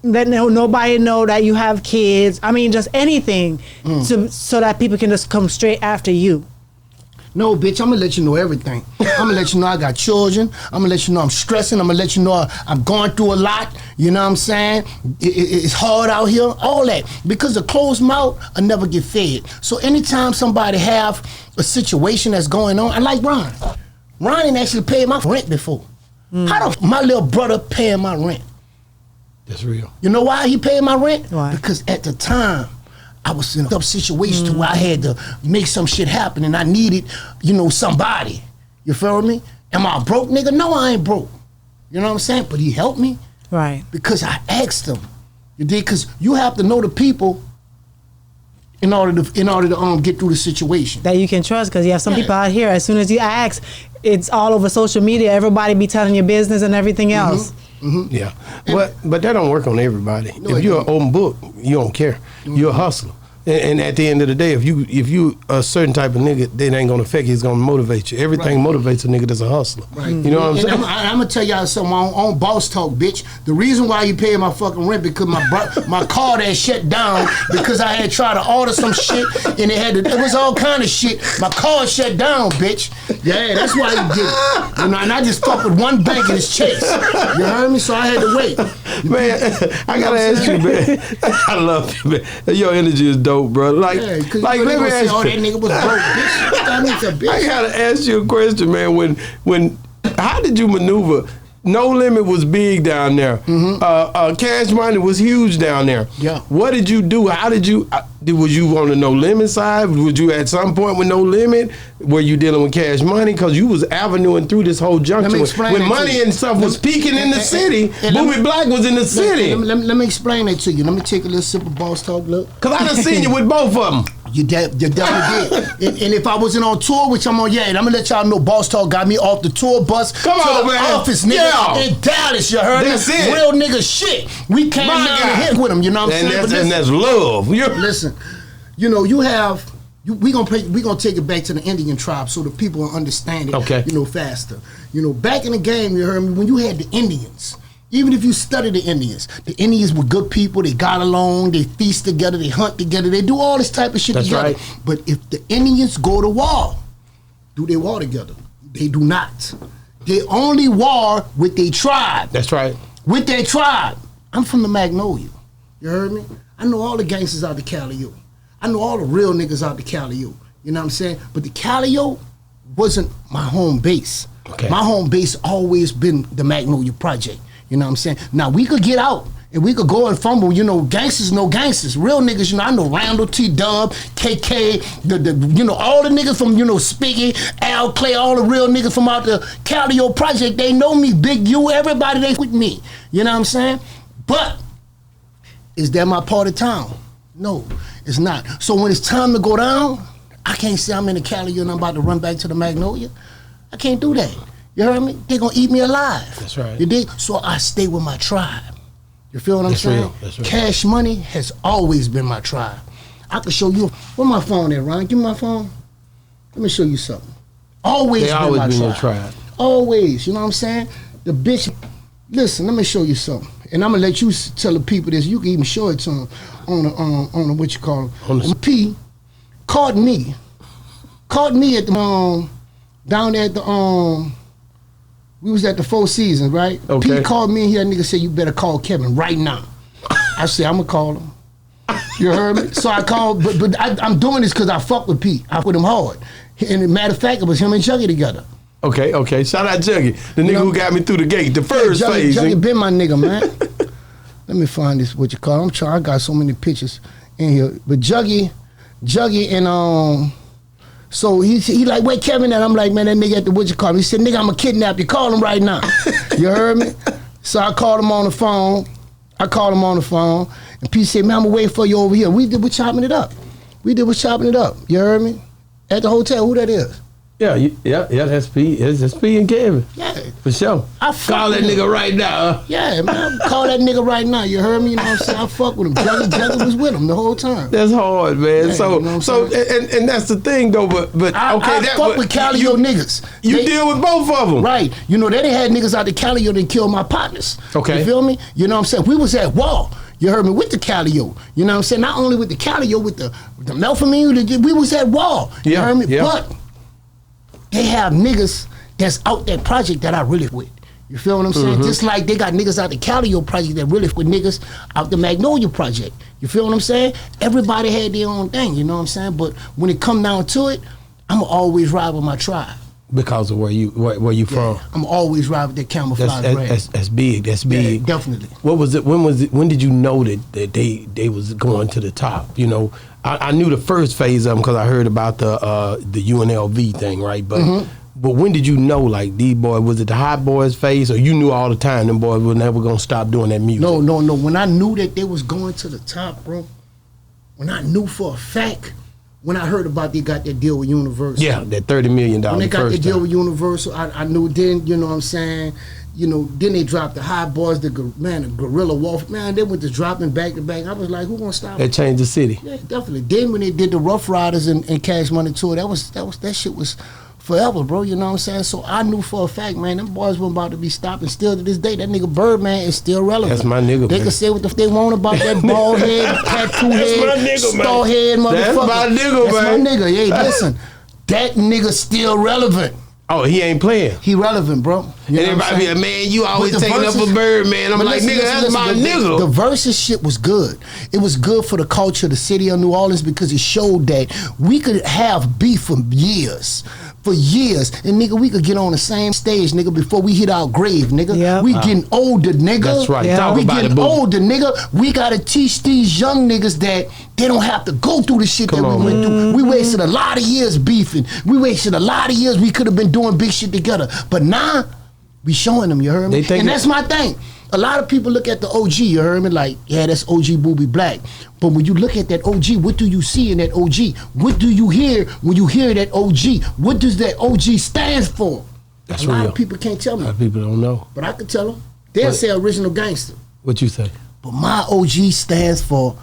let nobody know that you have kids. I mean, just anything so that people can just come straight after you. No, bitch, I'm gonna let you know everything. I'm gonna let you know I got children. I'm gonna let you know I'm stressing. I'm gonna let you know I'm going through a lot. You know what I'm saying? It's hard out here, all that. Because a closed mouth will never get fed. So anytime somebody have a situation that's going on, I like Ron. Ron ain't actually paid my rent before. How the my little brother paying my rent? That's real. You know why he paid my rent? Why? Because at the time, I was in a tough situation to where I had to make some shit happen and I needed, somebody. You feel me? Am I a broke nigga? No, I ain't broke. You know what I'm saying? But he helped me. Right. Because I asked him. You did? Because you have to know the people in order to get through the situation. That you can trust, because you have some people out here, as soon as you ask, it's all over social media. Everybody be telling your business and everything else. Yeah, but that don't work on everybody. No, if you're an open book, you don't care. You're a hustler, and at the end of the day, if you a certain type of nigga, that ain't gonna affect you. It's gonna motivate you. Everything motivates a nigga that's a hustler. Right. You know what I'm saying? I'm gonna tell y'all something on Boss Talk, bitch. The reason why he paid my fucking rent because my car that shut down because I had tried to order some shit and it was all kind of shit. My car shut down, bitch. Yeah, that's why he did it. And I just fucked with one bank in his chase. You heard me? So I had to wait. Man, I gotta ask you, man. I love you, man. Your energy is dope, bro. Like let me ask you. That nigga was broke, bitch. That nigga, bitch. I gotta ask you a question, man. When how did you maneuver? No Limit was big down there. Cash Money was huge down there. Yeah. What did you do? How did you? Was you on the No Limit side? Was you at some point with No Limit? Were you dealing with Cash Money? Because you was avenuing through this whole junction when money and stuff was peaking in the city. Boogie Black was in the city. Let me explain that to you. Let me take a little sip of Boss Talk, look. Because I done seen you with both of them. You definitely did. And if I wasn't on tour, which I'm on, and I'm gonna let y'all know, Boss Talk got me off the tour bus to the office, nigga, in Dallas. You heard? That's it. Real nigga shit. We came down and hit with him. You know what I'm saying? And that's love. Listen, we gonna take it back to the Indian tribe so the people will understand it. Okay. Faster. Back in the game, you heard me, when you had the Indians. Even if you study the Indians were good people. They got along. They feast together. They hunt together. They do all this type of shit together. Right. But if the Indians go to war, do they war together? They do not. They only war with their tribe. That's right. With their tribe. I'm from the Magnolia. You heard me? I know all the gangsters out the Calio. I know all the real niggas out the Calio. You know what I'm saying? But the Calio wasn't my home base. Okay. My home base always been the Magnolia Project. You know what I'm saying? Now, we could get out and we could go and fumble. Gangsters know gangsters. Real niggas, I know Randall T. Dub, KK, all the niggas from, Spiggy, Al Clay, all the real niggas from out the Calio Project. They know me, Big U, everybody, they with me. You know what I'm saying? But is that my part of town? No, it's not. So when it's time to go down, I can't say I'm in the Calio and I'm about to run back to the Magnolia. I can't do that. You heard me? They're gonna eat me alive. That's right. You dig? So I stay with my tribe. You feel what I'm saying? Real. That's real. Cash Money has always been my tribe. I can show you. Where my phone at, Ron? Give me my phone. Let me show you something. Always been my your tribe. tribe. Always. You know what I'm saying? The bitch. Listen, let me show you something. And I'm gonna let you tell the people this. You can even show it to them on the what you call it. P caught me at the down there at the we was at the Four Seasons, right? Okay. P called me and that nigga said, you better call Kevin right now. I said, I'm gonna call him. You heard me? So I called, but I'm doing this because I fuck with P. I put him hard. And as a matter of fact, it was him and Juggy together. Okay. Shout out Juggy, the nigga who got me through the gate, the first phase. Juggy been my nigga, man. Let me find this, what you call it. I got so many pictures in here. But Juggy and so he like, where Kevin at? I'm like, man, that nigga at the what you call him. He said, nigga, I'm gonna kidnap you. Call him right now. You heard me? So I called him on the phone. And P said, man, I'm gonna wait for you over here. We're chopping it up. You heard me? At the hotel, who that is? Yeah, that's P. That's P and Kevin. Yeah. For sure. Call that nigga right now. Yeah, man. Call that nigga right now. You heard me? You know what I'm saying? I fuck with him. Juggy was with him the whole time. That's hard, man. Yeah, so you know and that's the thing though, but I fuck with Calio niggas. You deal with both of them. Right. They had niggas out the Calio that killed my partners. Okay. You feel me? You know what I'm saying? We was at war. You heard me? With the Calio. You know what I'm saying? Not only with the Calio, with the Melphamine, we was at war. You heard me? Yeah. But they have niggas that's out that project that I really with. You feel what I'm saying? Just like they got niggas out the Calio project that really with niggas out the Magnolia project. You feel what I'm saying? Everybody had their own thing, you know what I'm saying? But when it come down to it, I'ma always ride with my tribe. Because of where you from? I'm always ride with that camouflage brand. That's big. That's big. Yeah, definitely. What was it? When did you know that they was going to the top? You know, I knew the first phase of them because I heard about the UNLV thing, right? But but when did you know, like, these boys, was it the Hot Boys phase, or you knew all the time them boys were never gonna stop doing that music? No. When I knew that they was going to the top, bro, when I knew for a fact, when I heard about they got that deal with Universal. Yeah, that $30 million. When they got that deal with Universal, I knew then, you know what I'm saying? You know, then they dropped the Hot Boys, the Gorilla Wolf. Man, they went to dropping back to back. I was like, who gonna stop That changed the city. Yeah, definitely. Then when they did the Rough Riders and Cash Money tour, that shit was forever, bro. You know what I'm saying? So I knew for a fact, man, them boys weren't about to be stopping. Still to this day, that nigga Birdman is still relevant. That's my nigga, They man. can say what they want about that bald head, tattoo head, my nigga, man. star head motherfucker. That's my nigga, man. That's my nigga. Hey, listen, that nigga still relevant. Oh, he ain't playing. He relevant, bro. You know And everybody be like, man, you always taking up a Birdman. I'm like, nigga, that's my nigga. The versus shit was good. It was good for the culture of the city of New Orleans because it showed that we could have beef for years. For years. And nigga, we could get on the same stage, nigga, before we hit our grave, nigga. Yep. We getting older, nigga. That's right. Yeah. Talk We about getting it, Boogie. older, nigga. We gotta teach these young niggas that they don't have to go through the shit Come that on, we went man. through. We wasted a lot of years beefing. We wasted a lot of years we could have been doing big shit together. But now, we showing them, you heard me? And that's my thing. A lot of people look at the OG, you heard me? Like, yeah, that's OG Booby Black. But when you look at that OG, what do you see in that OG? What do you hear when you hear that OG? What does that OG stand for? That's a lot real. of people can't tell A me. lot of people don't know. But I can tell them. They'll say original gangster. What you say? But my OG stands for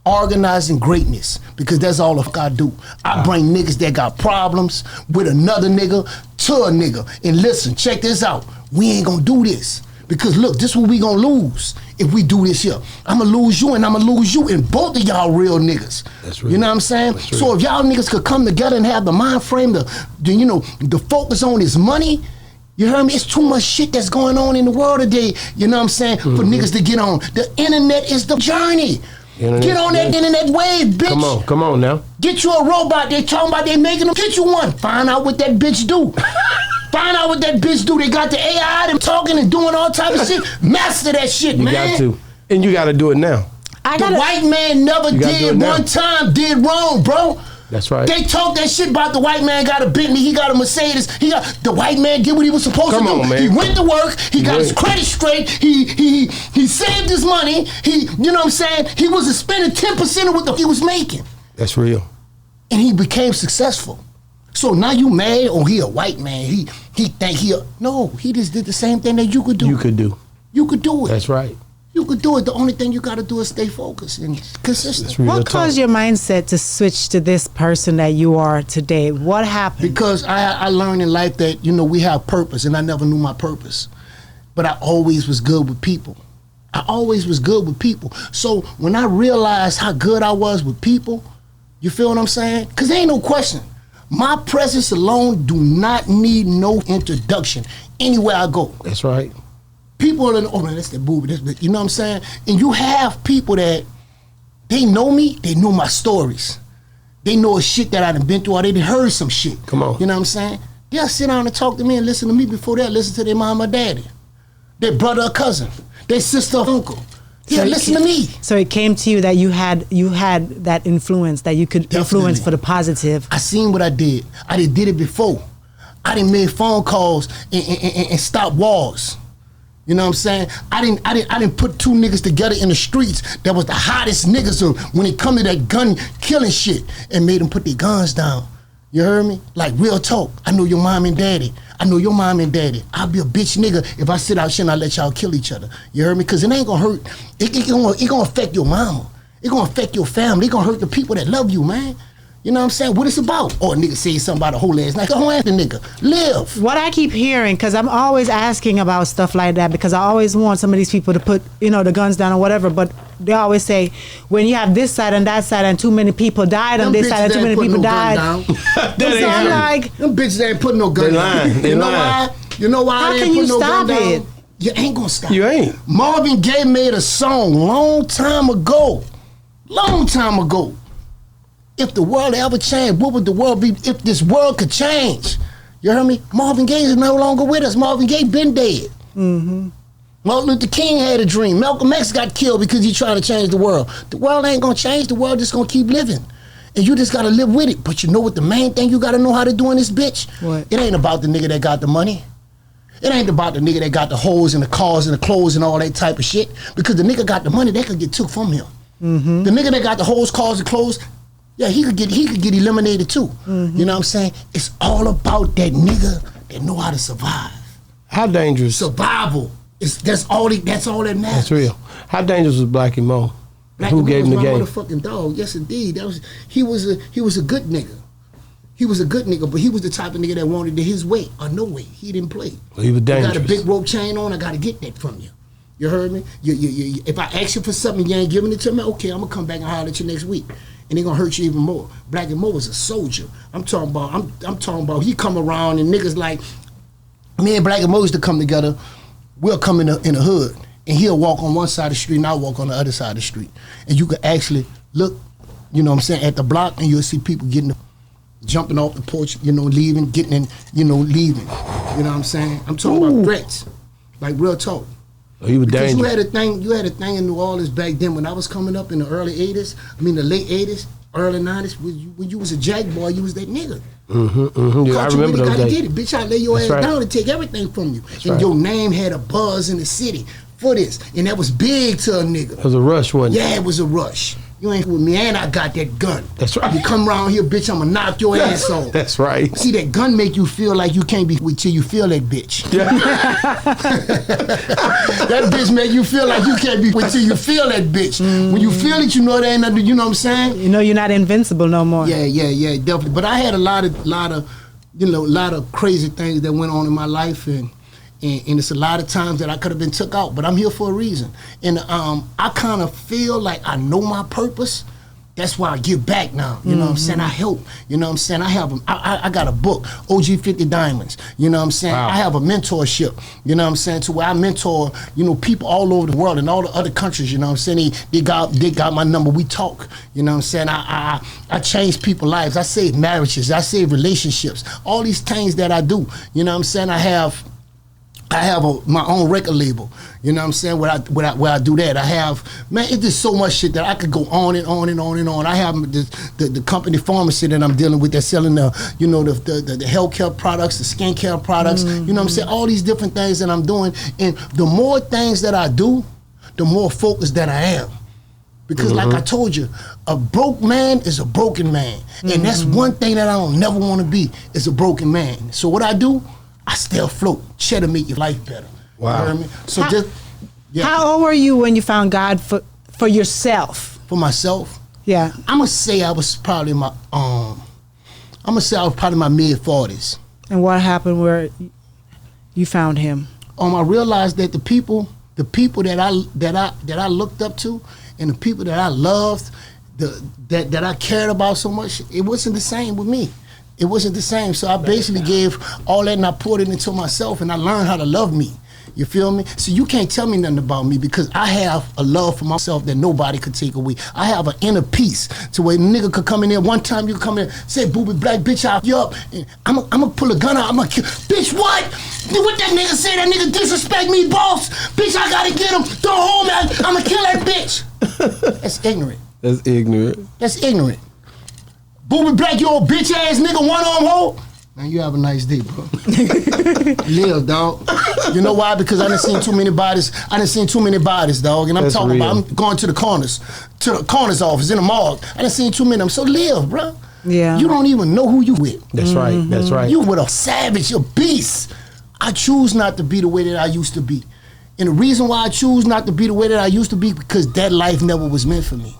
organizing greatness, because that's all the fuck I do. I bring niggas that got problems with another nigga to a nigga. And listen, check this out. We ain't gonna do this. Because look, this is what we gonna lose if we do this here. I'ma lose you and I'ma lose you, and both of y'all real niggas. That's real. You know what I'm saying? That's real. So if y'all niggas could come together and have the mind frame to you know, the focus on this money, you heard me? It's too much shit that's going on in the world today, you know what I'm saying, for niggas to get on. The internet is the journey. Get on that internet wave, bitch. Come on now. Get you a robot. They talking about they making them. Get you one. Find out what that bitch do. Find out what that bitch do. They got the AI, them talking and doing all type of shit. Master that shit, You man. got to. And you got to do it now. The white man never You gotta do it did now. one time, did wrong, bro. That's right. They talk that shit about the white man got a Bentley, he got a Mercedes, the white man did what he was supposed Come to do. on, man. He went to work, he got his went. credit straight, he saved his money, you know what I'm saying? He wasn't spending 10% of what he was making. That's real. And he became successful. So now you mad, oh, he a white man, he think no, he just did the same thing that you could do. You could do. You could do it. That's right. You could do it. The only thing you got to do is stay focused and consistent. That's real What talk. caused your mindset to switch to this person that you are today? What happened? Because I learned in life that, you know, we have purpose, and I never knew my purpose. But I always was good with people. I always was good with people. So when I realized how good I was with people, you feel what I'm saying? Because there ain't no question. My presence alone do not need no introduction anywhere I go. That's right. People are in, oh man, that's the booby, you know what I'm saying? And you have people that, they know me, they know my stories. They know a shit that I done been through, or they done heard some shit. Come on. You know what I'm saying? They'll sit down and talk to me and listen to me before they'll listen to their mom or daddy, their brother or cousin, their sister or uncle. Yeah, listen to me. So it came to you that you had that influence, that you could influence Definitely. for the positive. I seen what I did. I did it before. I done made phone calls and stop wars. You know what I'm saying? I didn't put two niggas together in the streets that was the hottest niggas when it come to that gun killing shit, and made them put their guns down. You heard me? Like, real talk. I know your mom and daddy. I know your mom and daddy. I'll be a bitch nigga if I sit out shit and I let y'all kill each other. You heard me? Because it ain't gonna hurt. It gonna affect your mama. It gonna affect your family. It gonna hurt the people that love you, man. You know what I'm saying? What it's about? Or a nigga say something about a whole ass night. Go ask the nigga. Live. What I keep hearing, because I'm always asking about stuff like that, because I always want some of these people to put, the guns down or whatever, but they always say, when you have this side and that side and too many people died on this side and too many people died. So I'm like, them bitches ain't putting no gun down. They lying. You know why? How can you stop it? You ain't gonna stop. You ain't. Marvin Gaye made a song long time ago. If the world ever changed, what would the world be if this world could change? You heard me? Marvin Gaye is no longer with us. Marvin Gaye been dead. Mm-hmm. Martin Luther King had a dream. Malcolm X got killed because he trying to change the world. The world ain't gonna change. The world just gonna keep living. And you just gotta live with it. But you know what the main thing you gotta know how to do in this bitch? What? It ain't about the nigga that got the money. It ain't about the nigga that got the hoes and the cars and the clothes and all that type of shit. Because the nigga got the money, that could get took from him. Mm-hmm. The nigga that got the hoes, cars, and clothes, yeah, he could get eliminated too. Mm-hmm. You know what I'm saying? It's all about that nigga that know how to survive. How dangerous? Survival. That's all that matters. That's real. How dangerous was Blackie Mo? Who gave him the game? Motherfucking dog. Yes, indeed. He was a good nigga. He was a good nigga, but he was the type of nigga that wanted it his way or no way. He didn't play. Well, he was dangerous. You got a big rope chain on, I got to get that from you. You heard me? You, if I ask you for something, you ain't giving it to me, okay, I'm going to come back and holler at you next week. And they going to hurt you even more. Blackie Mo was a soldier. I'm talking about he come around and niggas like, me and Blackie Mo used to come together. We'll come in the hood, and he'll walk on one side of the street, and I'll walk on the other side of the street. And you could actually look, you know what I'm saying, at the block, and you'll see people jumping off the porch, leaving, getting in, leaving. You know what I'm saying? I'm talking about threats, like real talk. Oh, he was dangerous. You had a thing in New Orleans back then when I was coming up in the early 80s, the late 80s, early 90s, when you was a jack boy, you was that nigga. Mm-hmm, mm-hmm. Yeah, I remember those days. Get it. Bitch, I lay your ass down and take everything from you. That's and right. Your name had a buzz in the city for this. And that was big to a nigga. It was a rush, wasn't it? Yeah, it was a rush. You ain't with me, and I got that gun. That's right. You come around here, bitch, I'ma knock your ass off. That's right. See, that gun make you feel like you can't be with till you feel that bitch. Yeah. That bitch make you feel like you can't be with till you feel that bitch. When you feel it, you know there ain't nothing, you know what I'm saying? You know you're not invincible no more. Yeah, definitely. But I had a lot of crazy things that went on in my life, and it's a lot of times that I could have been took out, but I'm here for a reason. And I kind of feel like I know my purpose. That's why I give back now. You know what I'm saying? I help. You know what I'm saying? I got a book, OG 50 Diamonds. You know what I'm saying? Wow. I have a mentorship. You know what I'm saying? To where I mentor, people all over the world and all the other countries. You know what I'm saying? They got my number. We talk. You know what I'm saying? I change people's lives. I save marriages. I save relationships. All these things that I do. You know what I'm saying? I have my own record label, you know what I'm saying, where I do that. I have, man, it's just so much shit that I could go on and on and on and on. I have the company pharmacy that I'm dealing with that's selling the healthcare products, the skincare products, you know what I'm saying, all these different things that I'm doing. And the more things that I do, the more focused that I am. Because like I told you, a broke man is a broken man. And that's one thing that I don't never want to be, is a broken man. So what I do, I stay afloat. Cheddar make your life better. Wow. You know what I mean? So How old were you when you found God for yourself? For myself? Yeah. I'ma say I was probably my mid-40s. And what happened where you found him? I realized that the people that I looked up to and the people that I loved, that I cared about so much, it wasn't the same with me. It wasn't the same. So I basically gave all that and I poured it into myself, and I learned how to love me. You feel me? So you can't tell me nothing about me because I have a love for myself that nobody could take away. I have an inner peace to where a nigga could come in there. One time you come in, say, Boogie Black, bitch, I'll you up. And I'm gonna pull a gun out. I'm gonna kill. Bitch, what? What that nigga say? That nigga disrespect me, boss. Bitch, I gotta get him. Don't hold me. I'm gonna kill that bitch. That's ignorant. That's ignorant. That's ignorant. Boogie Black, you old bitch ass nigga, one arm hole. Man, you have a nice day, bro. Live, dog. You know why? Because I done seen too many bodies. Dog. And I'm That's talking real. about, I'm going to the coroner's office in the morgue. I done seen too many of them. So live, bro. Yeah. You don't even know who you with. That's right. That's right. You with a savage, a beast. I choose not to be the way that I used to be. And the reason why I choose not to be the way that I used to be, because that life never was meant for me.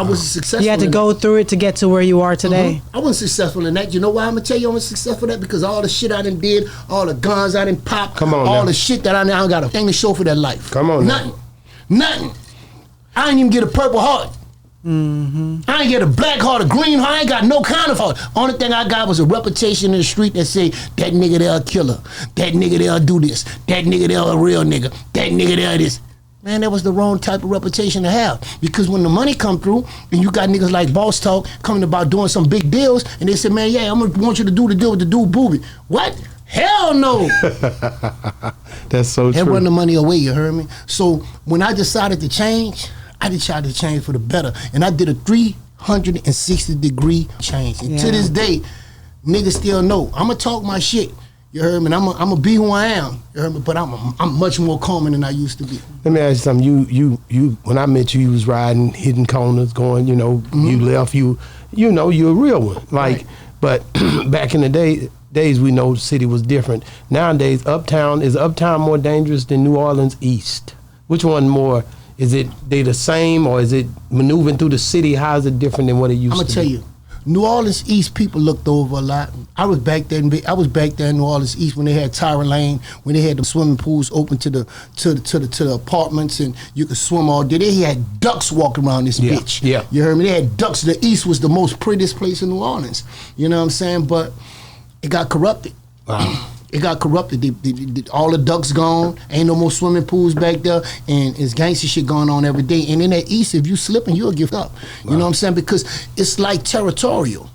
I wasn't successful. You had to go through it to get to where you are today. I wasn't successful in that. You know why I'm gonna tell you I wasn't successful in that? Because all the shit I done did, all the guns I done popped, all the shit that I done got a thing to show for that life. Come on, nothing. I didn't even get a Purple Heart. I ain't get a black heart, a green heart. I ain't got no kind of heart. Only thing I got was a reputation in the street that say that nigga there a killer, that nigga there do this, that nigga there a real nigga, that nigga there this. Man, that was the wrong type of reputation to have. Because when the money come through and you got niggas like Boss Talk coming about doing some big deals, and they say, man, yeah, I'm gonna want you to do the deal with the dude Boogie. What? Hell no. That's so true. That wasn't the money away, you heard me? So when I decided to change, I decided to change for the better. And I did a 360-degree change. And to this day, niggas still know. I'm gonna talk my shit. You heard me? And I'm gonna be who I am. You heard me? But I'm much more calm than I used to be. Let me ask you something. You when I met you was riding, hitting corners, going, you know, you left, you know, you're a real one. Like, but back in the days we know the city was different. Nowadays, is Uptown more dangerous than New Orleans East? Which one more? Is it they the same, or is it maneuvering through the city? How is it different than what it used to be? I'm gonna tell you, New Orleans East people looked over a lot. I was back there in New Orleans East when they had Tyra Lane, when they had the swimming pools open to the apartments, and you could swim all day. They had ducks walking around this bitch. Yeah. You heard me? They had ducks. The East was the most prettiest place in New Orleans. You know what I'm saying? But it got corrupted. Wow. It got corrupted. All the ducks gone. Ain't no more swimming pools back there, and it's gangster shit going on every day. And in that East, if you slipping, you'll give up. You know what I'm saying? Because it's like territorial.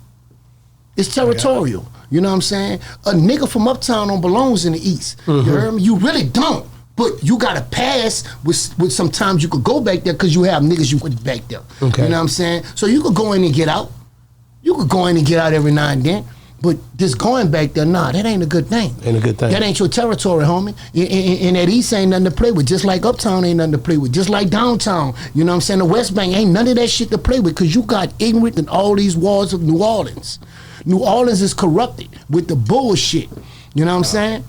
It's territorial. You know what I'm saying? A nigga from Uptown don't belongs in the East. You heard me? You really don't. But you got to pass with sometimes you could go back there because you have niggas you put back there. Okay. You know what I'm saying? So you could go in and get out. You could go in and get out every now and then. But just going back there, nah, that ain't a good thing. Ain't a good thing. That ain't your territory, homie. And that East ain't nothing to play with. Just like Uptown ain't nothing to play with. Just like downtown. You know what I'm saying? The West Bank ain't none of that shit to play with because you got ignorant in all these walls of New Orleans. New Orleans is corrupted with the bullshit. You know what I'm saying?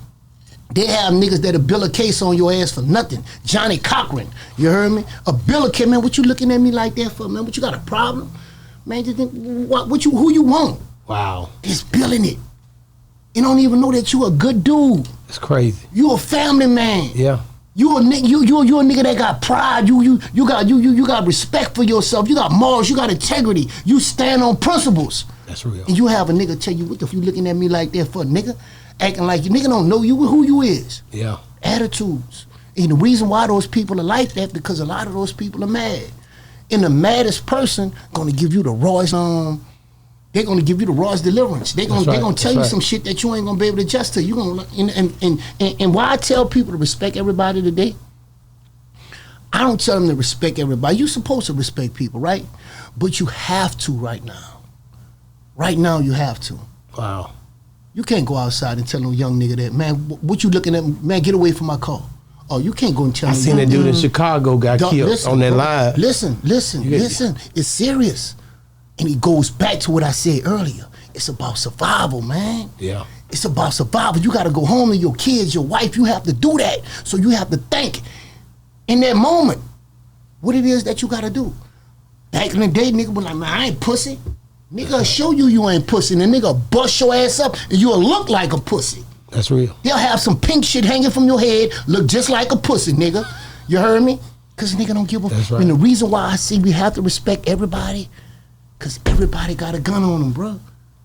They have niggas that'll bill a case on your ass for nothing. Johnny Cochran, you heard me? A bill a case, man, what you looking at me like that for, man? What you got a problem? Man, you think, who you want? Wow. Just billing it. You don't even know that you a good dude. It's crazy. You a family man. Yeah. You a nigga that got pride. You got respect for yourself. You got morals. You got integrity. You stand on principles. That's real. And you have a nigga tell you, what the f you looking at me like that for, nigga? Acting like you nigga don't know who you is. Yeah. Attitudes. And the reason why those people are like that, because a lot of those people are mad. And the maddest person gonna give you the rawest they're gonna give you the rawest deliverance. They're gonna tell you some shit that you ain't gonna be able to adjust to. You gonna and why I tell people to respect everybody today, I don't tell them to respect everybody. You're supposed to respect people, right? But you have to right now. Right now you have to. Wow. You can't go outside and tell no young nigga that, man, what you looking at, man, get away from my car. Oh, you can't go and tell me. I seen that dude in Chicago got killed on that live. Listen. It's serious. And it goes back to what I said earlier. It's about survival, man. Yeah. It's about survival. You got to go home to your kids, your wife. You have to do that. So you have to think in that moment what it is that you got to do. Back in the day, nigga was like, man, I ain't pussy. Nigga will show you ain't pussy. And the nigga bust your ass up and you'll look like a pussy. That's real. They'll have some pink shit hanging from your head, look just like a pussy, nigga. You heard me? Because nigga don't give a fuck. Right. And the reason why I say we have to respect everybody, because everybody got a gun on them, bro.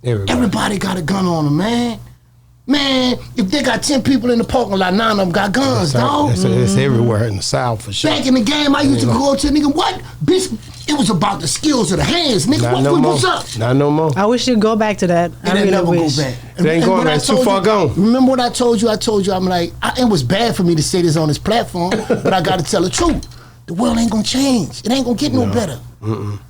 Everybody got a gun on them, man. Man, if they got 10 people in the parking lot, 9 of them got guns, dog. It's everywhere in the South, for sure. Back in the game, I used to go up to a nigga, what? Bitch, it was about the skills of the hands, nigga. What's up? Not no more. I wish you'd go back to that. I really never go back. It ain't going back. It's too far gone. Remember what I told you? I'm like, it was bad for me to say this on this platform, but I got to tell the truth. The world ain't gonna change. It ain't gonna get no better.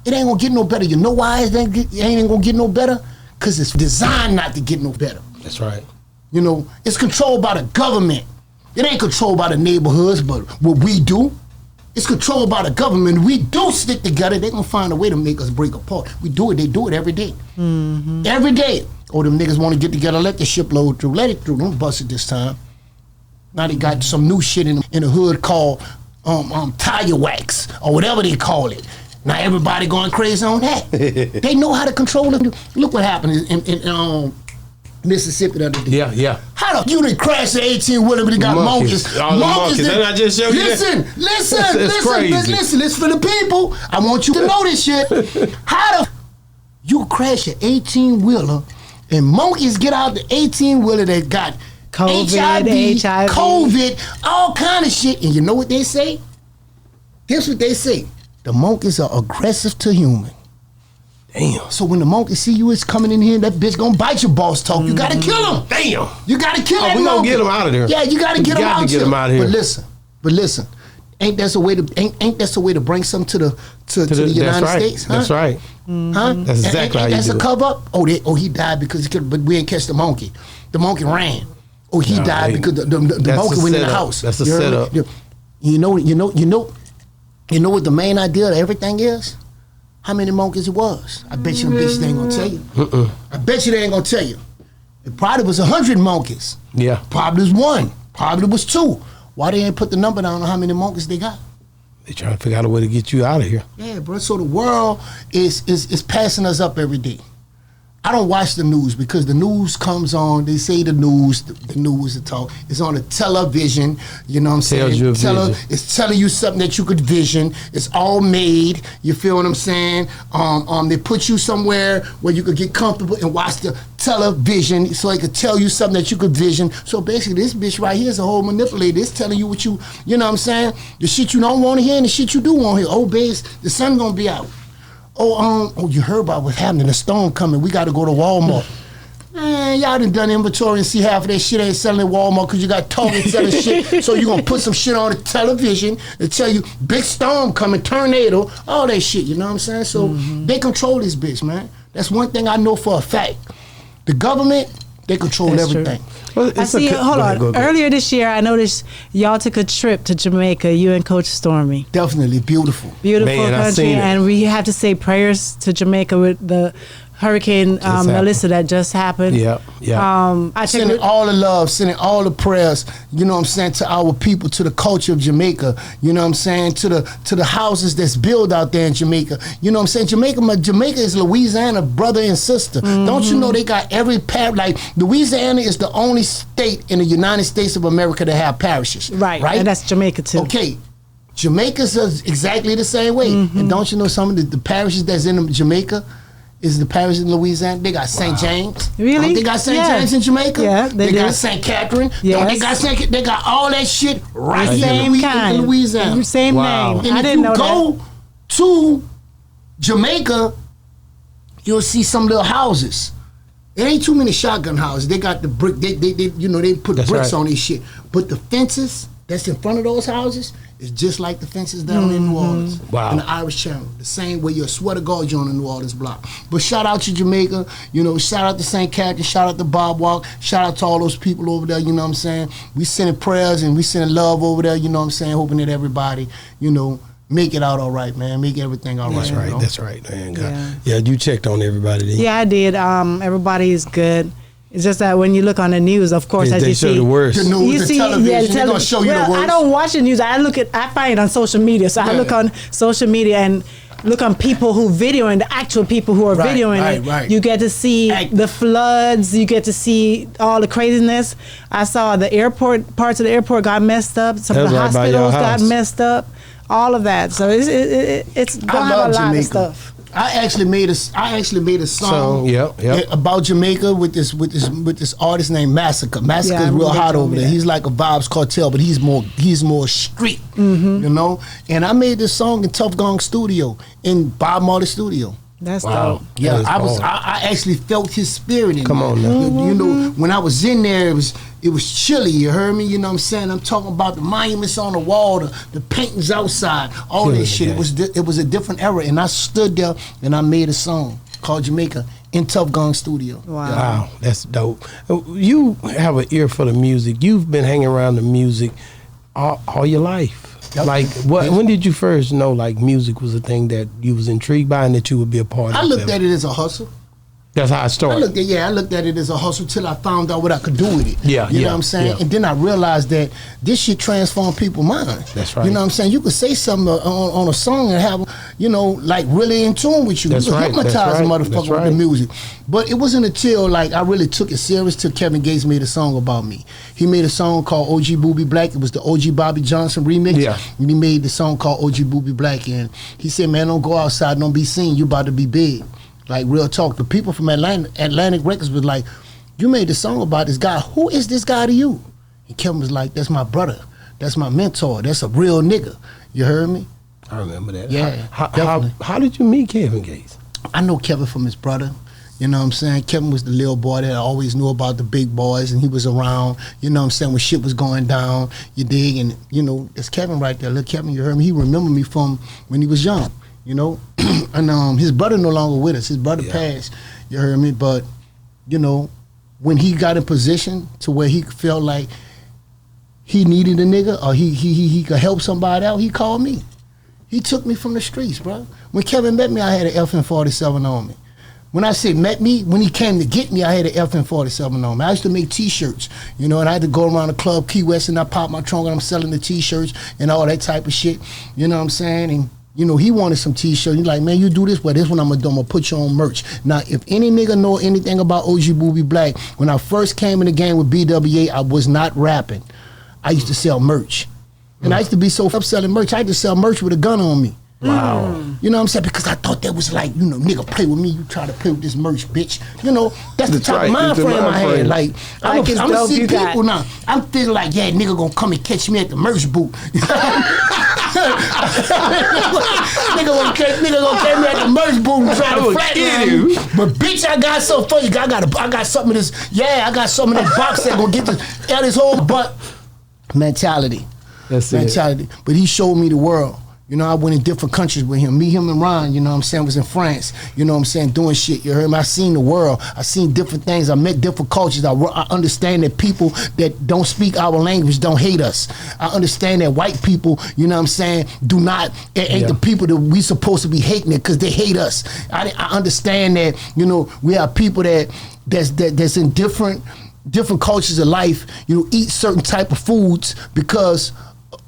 It ain't gonna get no better. You know why it ain't gonna get no better? Because it's designed not to get no better. That's right. You know, it's controlled by the government. It ain't controlled by the neighborhoods, but what we do, it's controlled by the government. We do stick together, they're gonna find a way to make us break apart. We do it, they do it every day. Every day. Oh, them niggas wanna get together, let the ship load through, let it through, don't bust it this time. Now they got some new shit in the hood called tire wax, or whatever they call it. Now everybody going crazy on that. They know how to control it. Look what happened in Mississippi the other day. Yeah. How the you didn't crash the 18-wheeler but he got monkeys. All the monkeys. Didn't I just show you listen, that? listen for the people. I want you to know this shit. How the you crash an 18-wheeler and monkeys get out the 18-wheeler that got HIV, COVID, all kind of shit. And you know what they say? Here's what they say. The monkeys are aggressive to human. Damn. So when the monkey see you, it's coming in here, that bitch gonna bite your boss talk. You gotta kill him. Damn. You gotta kill that we monkey. gonna get him out of there. Yeah, you gotta get him out of here. But listen, ain't that a way to bring something to the United States? Huh? That's right. Huh? That's exactly how you that's do a cover up. Oh, he died because but we didn't catch the monkey. The monkey ran. Oh, he died because the monkey went in the house. That's a setup. You know what the main idea of everything is? How many monkeys it was? I bet you the bitches ain't gonna tell you. I bet you they ain't gonna tell you. It probably was 100 monkeys. Yeah. Probably was 1. Probably was 2. Why they ain't put the number down on how many monkeys they got? They trying to figure out a way to get you out of here. Yeah, bro. So the world is passing us up every day. I don't watch the news because the news comes on. They say the news the talk. It's on the television. You know what I'm saying? It's telling you something that you could vision. It's all made. You feel what I'm saying? They put you somewhere where you could get comfortable and watch the television so they could tell you something that you could vision. So basically, this bitch right here is a whole manipulator. It's telling you what you know what I'm saying? The shit you don't want to hear and the shit you do want to hear. Oh, babes, the sun gonna be out. Oh, you heard about what's happening? The storm coming. We got to go to Walmart. Man, y'all done inventory and see half of that shit ain't selling at Walmart because you got Target selling shit. So you going to put some shit on the television and tell you, big storm coming, tornado, all that shit. You know what I'm saying? So they control this bitch, man. That's one thing I know for a fact. The government, they control everything. True. Well, I see. Hold on. Go ahead. Earlier this year, I noticed y'all took a trip to Jamaica. You and Coach Stormy. Definitely beautiful. Beautiful country, and we have to say prayers to Jamaica with the Hurricane Melissa that just happened. Yeah. Sending all the love, sending all the prayers, you know what I'm saying, to our people, to the culture of Jamaica, you know what I'm saying, to the houses that's built out there in Jamaica. You know what I'm saying? Jamaica is Louisiana, brother and sister. Don't you know they got every like Louisiana is the only state in the United States of America that have parishes. Right? And that's Jamaica too. Okay. Jamaica's exactly the same way. And don't you know some of the parishes that's in Jamaica is the parish in Louisiana? They got St. James. Really? Don't they got St. James in Jamaica? Yeah, they got St. Catherine. Yes. They got all that shit right here in Louisiana. Same name. And if you go to Jamaica, you'll see some little houses. It ain't too many shotgun houses. They got the brick. They put bricks on these shit. But the fences that's in front of those houses is just like the fences down in New Orleans. Wow. In the Irish Channel. The same way you swear to God you're on the New Orleans block. But shout out to Jamaica, shout out to St. Catherine, shout out to Bob Walk, shout out to all those people over there, you know what I'm saying? We sending prayers and we sending love over there, you know what I'm saying? Hoping that everybody, make it out all right, man. Make everything all right. That's right, man. Yeah, you checked on everybody, didn't you? Yeah, I did. Everybody is good. It's just that when you look on the news, of course, as you see, the worst. The news, the television, they're gonna show you the worst. I don't watch the news. I find it on social media. So I look on social media and look on people who videoing, the actual people who are videoing it. Right. You get to see the floods. You get to see all the craziness. I saw the airport, parts of the airport got messed up. Some of the hospitals got messed up. All of that. So it's gonna have a lot of stuff. I actually made a song about Jamaica with this artist named Massacre. Massacre is real hot over there. He's like a Vibes Cartel, but he's more street, And I made this song in Tough Gong Studio, in Bob Marley studio. That's dope. Yeah, I actually felt his spirit in Come on now. When I was in there, it was chilly, you heard me? You know what I'm saying? I'm talking about the monuments on the wall, the paintings outside, all that shit. It was a different era, and I stood there and I made a song called Jamaica in Tough Gong Studio. Wow, that's dope. You have an ear for the music. You've been hanging around the music all your life. Yep. Like, when did you first know, like, music was a thing that you was intrigued by and that you would be a part of? I looked at it as a hustle. That's how I started. I looked at it as a hustle till I found out what I could do with it. Yeah, you know what I'm saying? Yeah. And then I realized that this shit transformed people's minds. That's right. You know what I'm saying? You could say something on a song and have, like really in tune with you. That's you could right. hypnotize a motherfucker That's with right. the music. But it wasn't until like I really took it serious till Kevin Gates made a song about me. He made a song called OG Boogie Black. It was the OG Bobby Johnson remix. Yeah. And he made the song called OG Boogie Black. And he said, man, don't go outside, don't be seen. You about to be big. Like, real talk. The people from Atlantic Records was like, you made the song about this guy. Who is this guy to you? And Kevin was like, that's my brother. That's my mentor. That's a real nigga. You heard me? I remember that. Yeah, How did you meet Kevin Gates? I know Kevin from his brother. You know what I'm saying? Kevin was the little boy that I always knew about the big boys, and he was around, you know what I'm saying, when shit was going down, you dig? And, it's Kevin right there. Look, Kevin, you heard me? He remembered me from when he was young. And his brother no longer with us. His brother passed, you heard me? But, when he got in position to where he felt like he needed a nigga or he could help somebody out, he called me. He took me from the streets, bro. When Kevin met me, I had an FN-47 on me. When I say met me, when he came to get me, I had an FN-47 on me. I used to make T-shirts, and I had to go around the club, Key West, and I pop my trunk and I'm selling the T-shirts and all that type of shit. You know what I'm saying? And he wanted some T-shirts. He's like, man, you do this, but this one I'm gonna do. I'm gonna put you on merch. Now, if any nigga know anything about OG Boogie Black, when I first came in the game with BWA, I was not rapping. I used to sell merch. And I used to be so up selling merch, I had to sell merch with a gun on me. Wow. You know what I'm saying? Because I thought that was like, nigga, play with me, you try to play with this merch, bitch. That's the type of mind frame I had. Like, I'm gonna see people now. I'm feeling like, yeah, nigga gonna come and catch me at the merch booth. nigga gonna catch me at the merch booth and try to flatline you. But bitch, I got something for you. I got something of this. Yeah, I got something in this box that gonna get this whole butt mentality. That's mentality. But he showed me the world. I went in different countries with him. Me, him, and Ron, was in France, doing shit. You heard me? I seen the world. I seen different things. I met different cultures. I understand that people that don't speak our language don't hate us. I understand that white people, do not, ain't the people that we supposed to be hating it because they hate us. I understand that, we have people that's in different cultures of life, eat certain type of foods because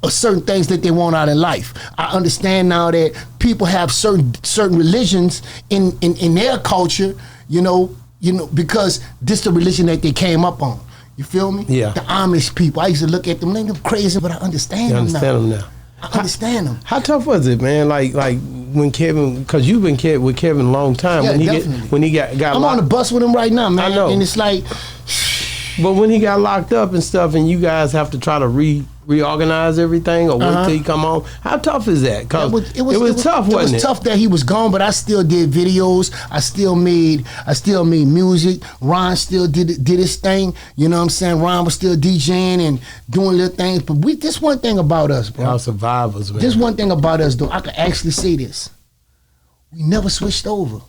of certain things that they want out in life. I understand now that people have certain religions in their culture, because this the religion that they came up on. You feel me? Yeah. The Amish people. I used to look at them, they're crazy, but I understand them now. I understand them. How tough was it, man? Like when Kevin, because you've been with Kevin a long time. Yeah, when he got I'm on the bus with him right now, man. I know. And it's like, but when he got locked up and stuff, and you guys have to try to reorganize everything or wait till he come home, how tough is that? Cause it was tough, wasn't it? It was tough that he was gone, but I still did videos. I still made music. Ron still did his thing. You know what I'm saying? Ron was still DJing and doing little things. But this one thing about us, bro. Y'all survivors, man. This one thing about us, though, I can actually say this. We never switched over.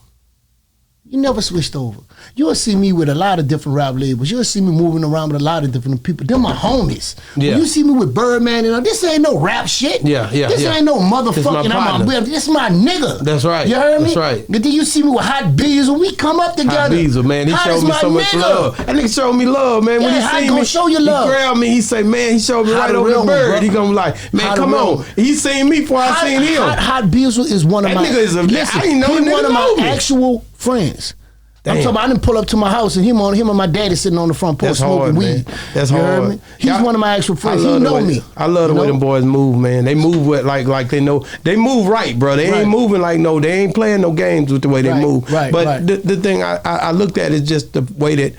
You never switched over. You'll see me with a lot of different rap labels. You'll see me moving around with a lot of different people. They're my homies. Yeah. When you see me with Birdman and all, this ain't no rap shit. This ain't no motherfucking, this my nigga. That's right. You heard me? That's right. But then you see me with Hot Bees when we come up together. Hot Bees, man, he showed me so much love. That nigga showed me love, man. When he seen me, show you love. He grabbed me, he say, man, he showed me right over the bird. He gonna be like, man, come on. He seen me before I seen him. Hot Bees is one of my, that nigga is I ain't know one of my me. actual friends. Damn. I'm talking about, I didn't pull up to my house and him and my daddy sitting on the front porch smoking weed. That's you hard. Heard me? He's one of my actual friends. He know me. I love the way them boys move, man. They move with like they know. They move right, bro. They ain't moving like they ain't playing no games with the way they move. But the thing I looked at is just the way that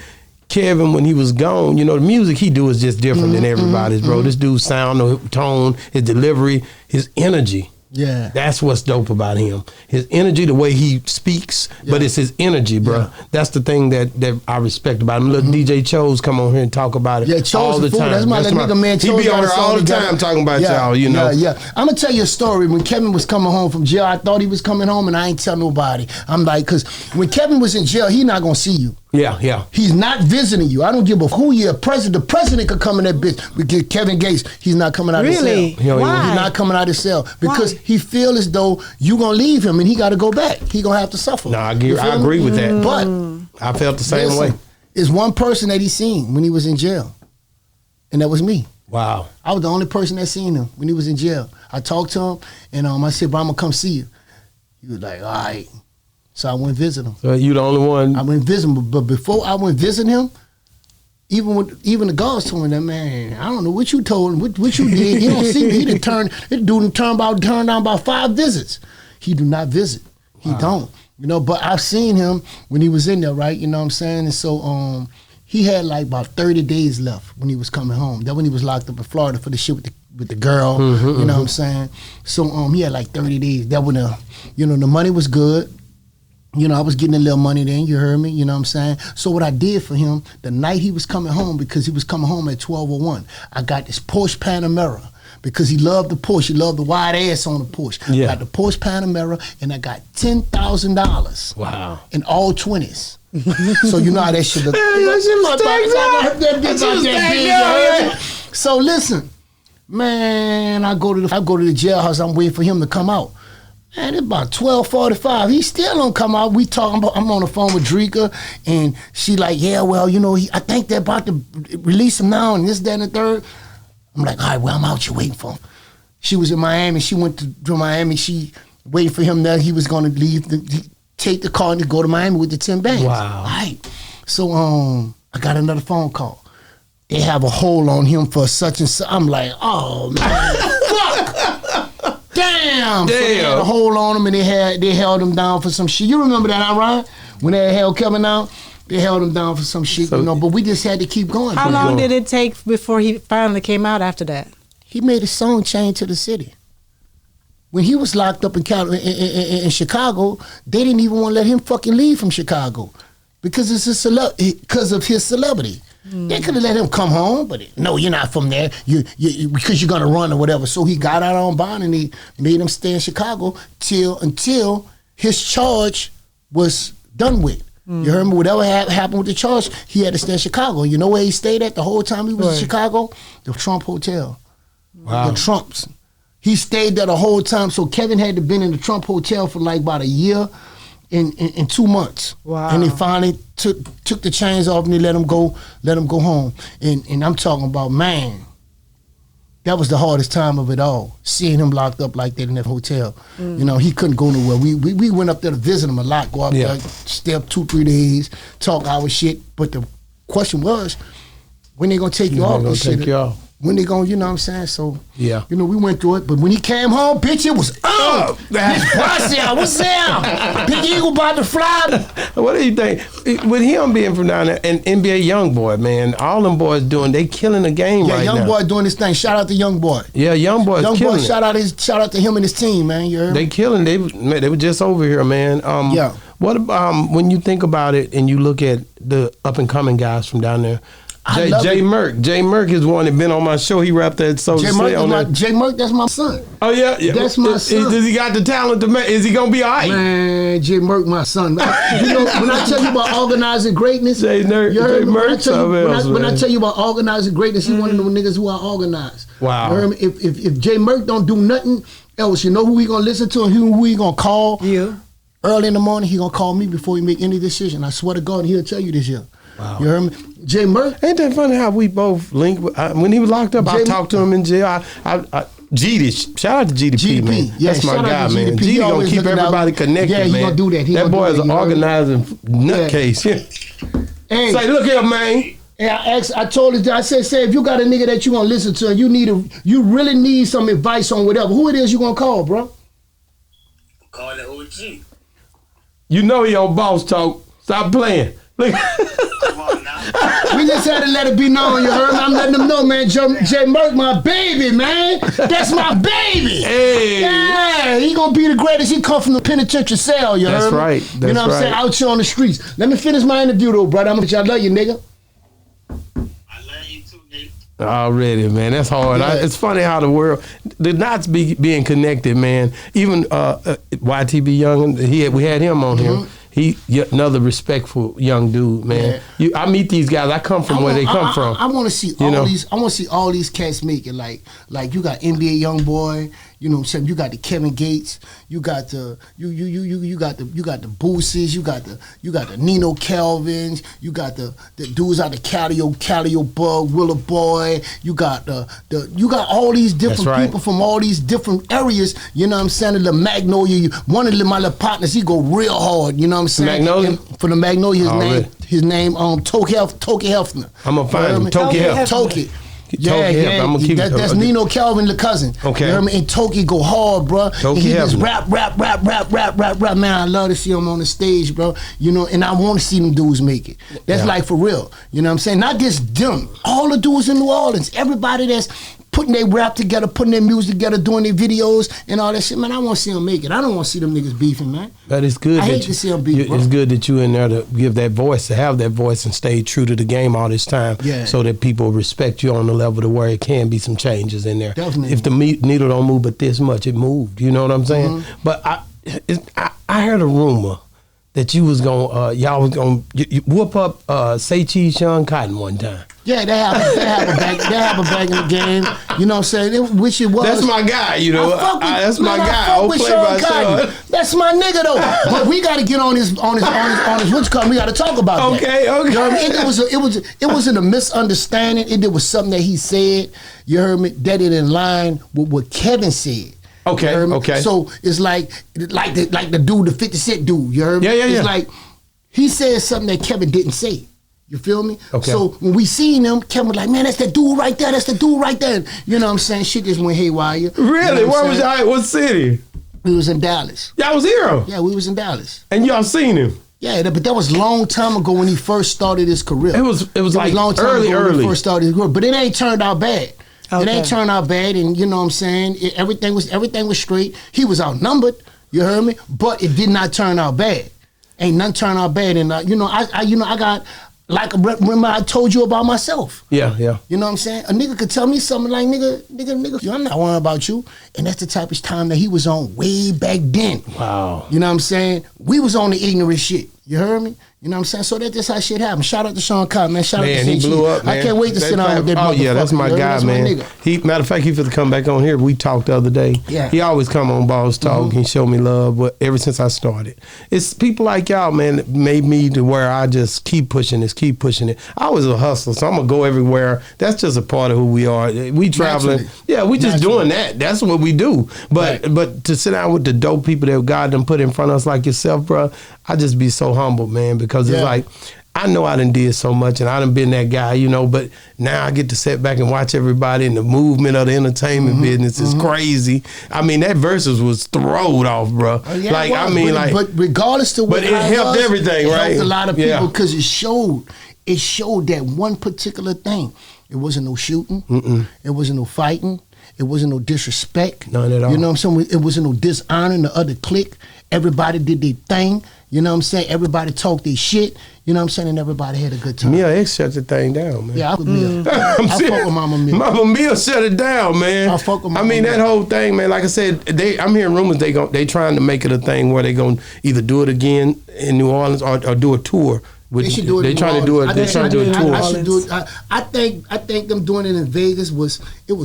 Kevin, when he was gone, the music he do is just different than everybody's, bro. This dude's sound, the tone, his delivery, his energy. Yeah, that's what's dope about him. His energy, the way he speaks, but it's his energy, bro. Yeah. That's the thing that I respect about him. Little DJ Chose come on here and talk about it all the time. That's my nigga, man. He be on there all the time talking about y'all, Yeah. I'm gonna tell you a story. When Kevin was coming home from jail, I thought he was coming home, and I ain't tell nobody. I'm like, because when Kevin was in jail, he not gonna see you. Yeah. He's not visiting you. I don't give a who you're. The president could come in that bitch. We get Kevin Gates. He's not coming out of his cell. Really? Why? He's not coming out of his cell because Why? he feel as though you gonna leave him and he got to go back. He gonna have to suffer. No, I agree with that. But I felt the same way. It's one person that he seen when he was in jail, and that was me. Wow. I was the only person that seen him when he was in jail. I talked to him, and I said, "Bro, I'm gonna come see you." He was like, "All right." So I went visit him. So you the only one. I went visit him, but before I went visit him, even the guards told me that, man, I don't know what you told him, what you did. He don't see me. He turned down about 5 visits. He do not visit. He don't. But I've seen him when he was in there, right? You know what I'm saying? And so he had like about 30 days left when he was coming home. That when he was locked up in Florida for the shit with the girl. You know what I'm saying? So he had like 30 days. That when the money was good. I was getting a little money then, you heard me, you know what I'm saying? So what I did for him, the night he was coming home, because he was coming home at 12:01, I got this Porsche Panamera, because he loved the Porsche, he loved the wide ass on the Porsche. Yeah. I got the Porsche Panamera, and I got $10,000. Wow. In all 20s. So you know how that shit look. So listen, man, I go to the jailhouse, I'm waiting for him to come out. Man, it's about 12:45. He still don't come out. We talking about. I'm on the phone with Drika, and she like, yeah, well, I think they're about to release him now, and this, that, and the third. I'm like, all right, well, I'm out here waiting for him. She was in Miami. She went to Miami. She waiting for him there. He was going to leave, take the car and go to Miami with the 10 bands. Wow. All right. So I got another phone call. They have a hold on him for such and such. I'm like, oh man, fuck. Damn. So they had a hold on him, and they held him down for some shit. You remember that, Ryan? When they held Kevin out, they held him down for some shit, but we just had to keep going. How long did it take before he finally came out after that? He made a song Chained to the City. When he was locked up in Chicago, they didn't even want to let him fucking leave from Chicago because because of his celebrity. They could have let him come home, but no, you're not from there. You because you're gonna run or whatever. So he got out on bond and he made him stay in Chicago until his charge was done with. You heard me? Whatever happened with the charge, he had to stay in Chicago. You know where he stayed at the whole time he was in Chicago? The Trump Hotel. Wow. The Trumps. He stayed there the whole time. So Kevin had to been in the Trump Hotel for like about a year and 2 months. Wow. And they finally took the chains off and they let him go home. And I'm talking about, man, that was the hardest time of it all. Seeing him locked up like that in that hotel. He couldn't go nowhere. We went up there to visit him a lot, go up there, stay up 2-3 days, talk our shit. But the question was, when they gonna take you off this shit? When they gonna, you know what I'm saying? So, we went through it. But when he came home, bitch, it was up. What's up? Big Eagle about to fly. What do you think? With him being from down there, and NBA Youngboy, man, all them boys they killing the game right now. Yeah, Youngboy doing this thing. Shout out to Youngboy. Yeah, Youngboy killing it. Shout out to him and his team, man. You heard me? They killing. They were just over here, man. What when you think about it and you look at the up and coming guys from down there? Jay Merck. Jay Merck is one that been on my show. He rapped that Soulja. Jay Merck, that's my son. Oh yeah. That's my son. Does he got the talent to make? Is he gonna be all right? Man, Jay Merck, my son. When I tell you about organizing greatness, Jay Merck. When I tell you about organizing greatness, he's one of them niggas who are organized. Wow. You heard me? If Jay Merck don't do nothing else, you know who he gonna listen to and who he gonna call? You. Early in the morning, he gonna call me before he make any decision. I swear to God, he'll tell you this here. Wow. You heard me? Jay Merck. Ain't that funny how we both linked? When he was locked up, I talked to him in jail. GD, shout out to GDP, man. Yeah, that's my guy, man. GD gonna keep everybody connected, man. Yeah, he gonna do that. That boy is an organizing nutcase. Hey, say, look here, man. And I told him, I said, if you got a nigga that you gonna listen to, and you really need some advice on whatever, who it is you gonna call, bro? Call the OG. You know he on Boss Talk. Stop playing. Look. Come on now. We just had to let it be known, you heard me? I'm letting them know, man. Jay Merck, my baby, man. That's my baby. Hey. Yeah, he gonna be the greatest. He come from the penitentiary cell, you heard me? Right. You know what I'm saying? Out here on the streets. Let me finish my interview, though, brother. I love you, nigga. I love you too, nigga. Already, man. That's hard. Yeah. It's funny how the world, the knots being connected, man. Even YTB Young, we had him on here. another respectful young dude, man. Yeah. I meet these guys. I come from where they come from. I want to see these. I want to see all these cats make it. Like you got NBA YoungBoy. You know what I'm saying? You got the Kevin Gates. You got the you got the Boosies. You got the Nino Calvins. You got the dudes out of Calio Bug, Willa Boy. You got you got all these different people from all these different areas. You know what I'm saying? The Magnolia. One of my little partners, he go real hard. You know what I'm saying? Magnolia? And for the Magnolia, his name Toki Hefner. I'm gonna find him. Toki Hefner. Toki. Yeah, I'm gonna keep that's Nino Calvin, the cousin. Okay. You know what I mean? And Toki go hard, bro. Toki he just rap. Man, I love to see him on the stage, bro. You know, and I want to see them dudes make it. That's like for real. You know what I'm saying? Not just them. All the dudes in New Orleans. Everybody that's putting their rap together, putting their music together, doing their videos and all that shit, man. I want to see them make it. I don't want to see them niggas beefing, man. But it's good. I hate to see them beef, bro. It's good that you in there to give that voice, to have that voice and stay true to the game all this time, so that people respect you on the level to where it can be some changes in there. Definitely. If the needle don't move but this much, it moved. You know what I'm saying? Mm-hmm. But I heard a rumor that you was gonna y'all was gonna whoop up Say Cheese Sean Cotton one time. Yeah, they have a back in the game. You know what I'm saying? Which it was. That's my guy, you know. That's my guy. I fuck with Sean Cotton. That's my nigga though. But we got to get on his what's called. We got to talk about that. Okay. You know what I mean? It wasn't a misunderstanding. It was something that he said. You heard me? That it in line with what Kevin said. Okay. Okay. So it's like the dude, the 50 Cent dude. You heard me? Yeah. It's like he said something that Kevin didn't say. You feel me? Okay. So when we seen him, Kevin was like, man, that's the dude right there. That's the dude right there. You know what I'm saying? Shit just went haywire. Really? You know Where was y'all? What city? We was in Dallas. Y'all was here? Yeah, we was in Dallas. And y'all seen him? Yeah, but that was a long time ago when he first started his career. It was like long time early. When he first started his career. But it ain't turned out bad. Okay. It ain't turned out bad, and you know what I'm saying? Everything was straight. He was outnumbered. You heard me? But it did not turn out bad. Ain't nothing turned out bad. And I got. Like, remember I told you about myself. Yeah. You know what I'm saying? A nigga could tell me something like, nigga, I'm not worrying about you. And that's the type of time that he was on way back then. Wow. You know what I'm saying? We was on the ignorant shit. You heard me? You know what I'm saying? So that's just how shit happened. Shout out to Sean Cotton, man. Shout out to he blew up, man. I can't wait to sit down with that motherfucker. Oh, yeah, that's my guy, man. Matter of fact, he finna come back on here. We talked the other day. Yeah. He always come on Boss Talk. He showed me love, but ever since I started. It's people like y'all, man, that made me to where I just keep pushing it. I was a hustler, so I'm going to go everywhere. That's just a part of who we are. We traveling. Naturally. Yeah, we just doing that. That's what we do. But to sit down with the dope people that God done put in front of us like yourself, bro, I just be so humbled, man, because it's like, I know I done did so much and I done been that guy, you know, but now I get to sit back and watch everybody, and the movement of the entertainment business is crazy. I mean, that versus was thrown off, bro. Yeah, like, I mean, but regardless to what it helped everything, right? It helped a lot of people because it showed that one particular thing. It wasn't no shooting. It wasn't no fighting. It wasn't no disrespect. None at all. You know what I'm saying? It wasn't no dishonoring the other clique. Everybody did their thing. You know what I'm saying? Everybody talked their shit. You know what I'm saying? And everybody had a good time. Mia X shut the thing down, man. Yeah, I fuck with Mia. I fuck with Mama Mia. Mama Mia shut it down, man. I fuck with Mama Mia. That whole thing, man. Like I said, I'm hearing rumors they trying to make it a thing where they gonna either do it again in New Orleans or do a tour. They should do it. They trying to do it. They trying to do a tour. I should do it. I think them doing it in Vegas was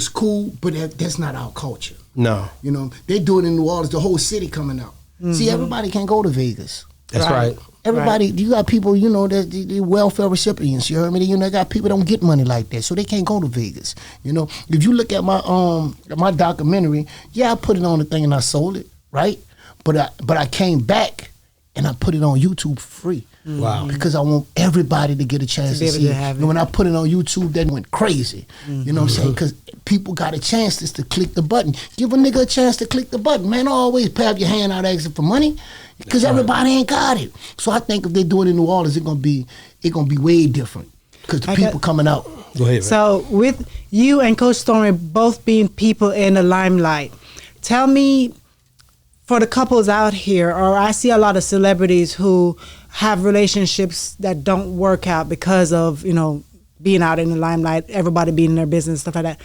cool, but that's not our culture. No. You know, they do it in New Orleans. The whole city coming out. See, everybody can't go to Vegas. That's right. Everybody, you got people, you know, the welfare recipients. You heard me? You know, got people don't get money like that, so they can't go to Vegas. You know, if you look at my documentary, I put it on the thing and I sold it, right? But I came back and I put it on YouTube for free. Wow. Because I want everybody to get a chance to see it. And when I put it on YouTube, that went crazy. You know what I'm saying? Because people got a chance just to click the button. Give a nigga a chance to click the button. Man, always pap your hand out asking for money because everybody ain't got it. So I think if they do it in New Orleans, it's gonna be way different because the people coming out. Go ahead. So with you and Coach Stormy both being people in the limelight, tell me, for the couples out here, or I see a lot of celebrities who have relationships that don't work out because of, you know, being out in the limelight, everybody being in their business, stuff like that.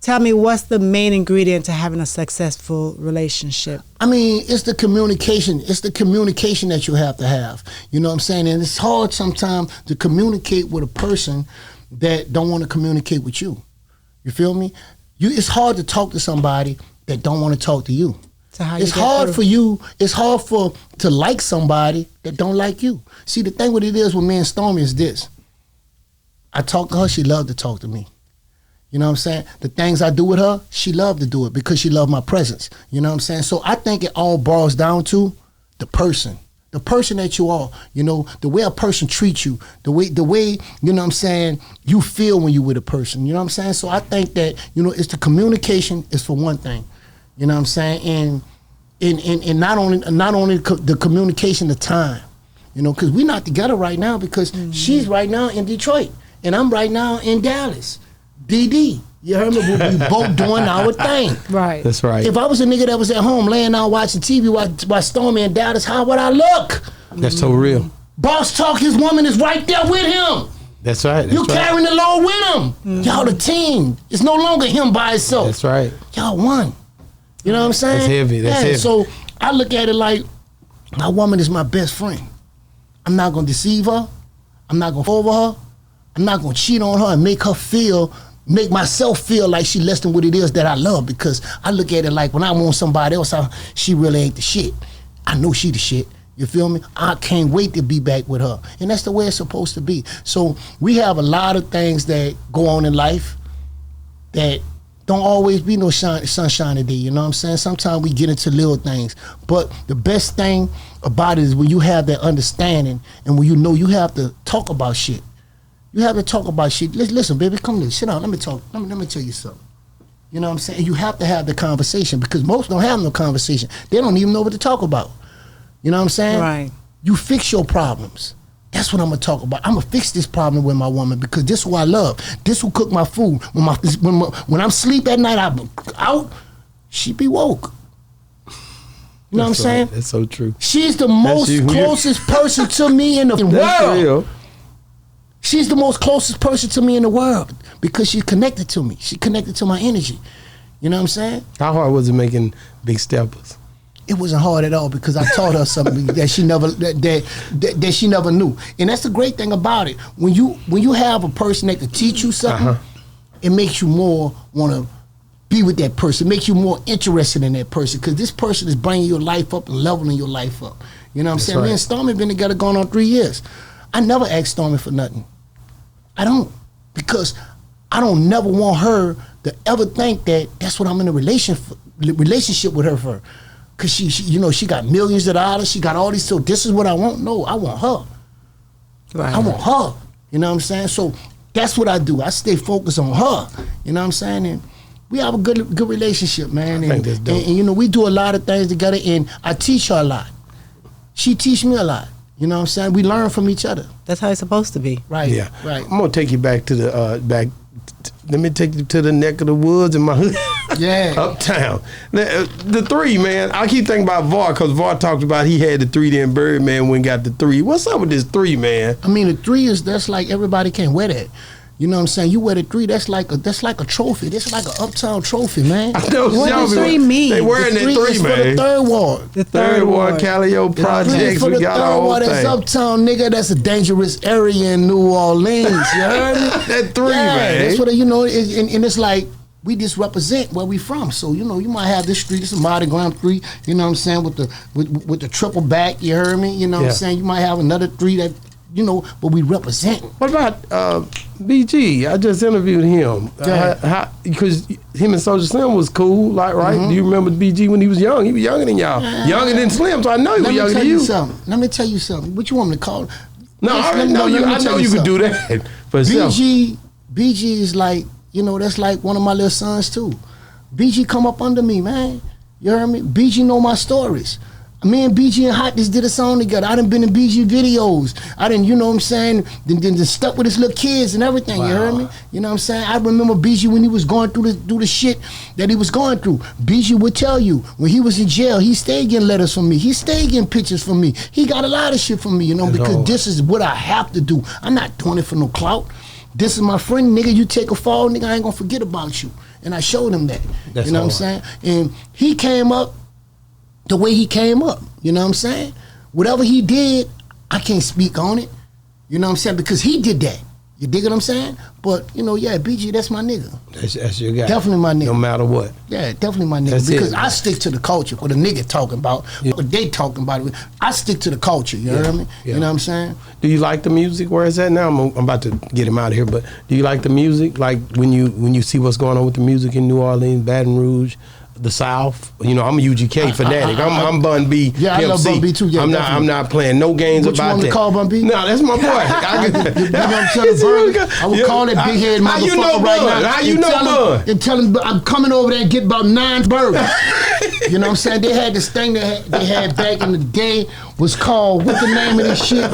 Tell me, what's the main ingredient to having a successful relationship? I mean, it's the communication. It's the communication that you have to have. You know what I'm saying? And it's hard sometimes to communicate with a person that don't want to communicate with you. You feel me? It's hard to talk to somebody that don't want to talk to you. So how it's you hard through? for you. It's hard to like somebody that don't like you. See, the thing with it is with me and Stormy is this. I talk to her, she loved to talk to me. You know what I'm saying? The things I do with her, she loved to do it because she loved my presence. You know what I'm saying? So I think it all boils down to the person. The person that you are, you know, the way a person treats you, the way, you know what I'm saying, you feel when you with a person. You know what I'm saying? So I think that, you know, it's the communication is for one thing. You know what I'm saying? And not only the communication, the time. You know, because we're not together right now because she's right now in Detroit and I'm right now in Dallas. DD, you heard me? We both doing our thing. Right. That's right. If I was a nigga that was at home laying out watching TV while Stormy and Dallas, how would I look? That's so real. Boss Talk, his woman is right there with him. That's right. You carrying the load with him. Y'all the team. It's no longer him by himself. That's right. Y'all won. You know what I'm saying? That's heavy. That's heavy. So I look at it like my woman is my best friend. I'm not gonna deceive her. I'm not gonna fall over her. I'm not gonna cheat on her and make myself feel like she less than what it is that I love, because I look at it like when I want somebody else, she really ain't the shit. I know she the shit. You feel me? I can't wait to be back with her. And that's the way it's supposed to be. So we have a lot of things that go on in life that don't always be no sunshine day, you know what I'm saying? Sometimes we get into little things. But the best thing about it is when you have that understanding and when you know you have to talk about shit. You have to talk about shit. Listen, baby, come here, sit down. Let me talk. Let me tell you something. You know what I'm saying? You have to have the conversation because most don't have no conversation. They don't even know what to talk about. You know what I'm saying? Right. You fix your problems. That's what I'm gonna talk about. I'm gonna fix this problem with my woman because this who I love. This who cook my food. When I'm asleep at night, I'm out. She be woke. You know what I'm saying? That's so true. She's the most closest person to me in the world. That's real. She's the most closest person to me in the world because she's connected to me. She's connected to my energy. You know what I'm saying? How hard was it making Big Steppers? It wasn't hard at all because I taught her something that she never that she never knew. And that's the great thing about it. When you have a person that can teach you something, it makes you more want to be with that person. It makes you more interested in that person because this person is bringing your life up and leveling your life up. You know what I'm saying? Right. Me and Stormy been together going on 3 years. I never asked Stormy for nothing. I don't, because I don't never want her to ever think that that's what I'm in a relationship with her for. Cause she you know, she got millions of dollars, she got all these, so this is what I want. No, I want her. Right. I want her. You know what I'm saying? So that's what I do. I stay focused on her. You know what I'm saying? And we have a good relationship, man. I think that's dope. And you know, we do a lot of things together, and I teach her a lot. She teach me a lot. You know what I'm saying? We learn from each other. That's how it's supposed to be. Right. Yeah. Right. I'm gonna take you back to the let me take you to the neck of the woods in my hood. Yeah. Uptown. The 3, man. I keep thinking about VAR because VAR talked about he had the 3, then Birdman went and got the 3. What's up with this 3, man? I mean, the 3 that's like everybody can't wear that. You know what I'm saying? You wear the 3, that's like a trophy. That's like an uptown trophy, man. I know. What does 3 mean? They wearing The that 3, is man. for the third ward. The Third Ward, Calio Projects. For We the got third our whole ward, that's thing. uptown, nigga. That's a dangerous area in New Orleans. You heard me? That 3, Yeah, man. that's what, you know, and it's like, we just represent where we from. So, you know, you might have this street, this is a Mardi Gras 3, you know what I'm saying, with the triple back, you heard me? You know what I'm saying? You might have another 3 that, you know, but we represent. What about BG? I just interviewed him. Because him and Soulja Slim was cool, like, right? Do you remember BG when he was young? He was younger than y'all. Younger than Slim, so I know he was younger than you. Let me tell you something. What you want me to call it? No, I already know you. I know you could do that. For BG is like, you know, that's like one of my little sons too. BG come up under me, man. You heard me? BG know my stories. Me and BG and Hot just did a song together. I done been in BG videos. I done, you know what I'm saying, then stuck with his little kids and everything. Wow. You heard me? You know what I'm saying? I remember BG when he was going through the shit that he was going through. BG would tell you, when he was in jail, he stayed getting letters from me. He stayed getting pictures from me. He got a lot of shit from me, you know, because this is what I have to do. I'm not doing it for no clout. This is my friend, nigga. You take a fall, nigga, I ain't gonna forget about you. And I showed him that. That's you know what I'm saying? And he came up the way he came up. You know what I'm saying? Whatever he did, I can't speak on it. You know what I'm saying? Because he did that. You dig what I'm saying? But, you know, yeah, BG, that's my nigga. That's your guy. Definitely my nigga. No matter what. Yeah, definitely my nigga. That's because it, I stick to the culture. What a nigga talking about, what they talking about. I stick to the culture, you know what I mean? You know what I'm saying? Do you like the music? Where is that now? I'm about to get him out of here, but do you like the music? Like when you see what's going on with the music in New Orleans, Baton Rouge, the South? You know, I'm a UGK fanatic. I'm Bun B. Yeah, I love Bun B too. Yeah, I'm not playing no games what about you want that. To call Bun B? No, that's my boy. I would call that big head motherfucker How you know right Bun? now. How you know Bun? And tell him I'm coming over there and get about 9 burgers. You know what I'm saying? They had this thing they had back in the day was called, what's the name of this shit?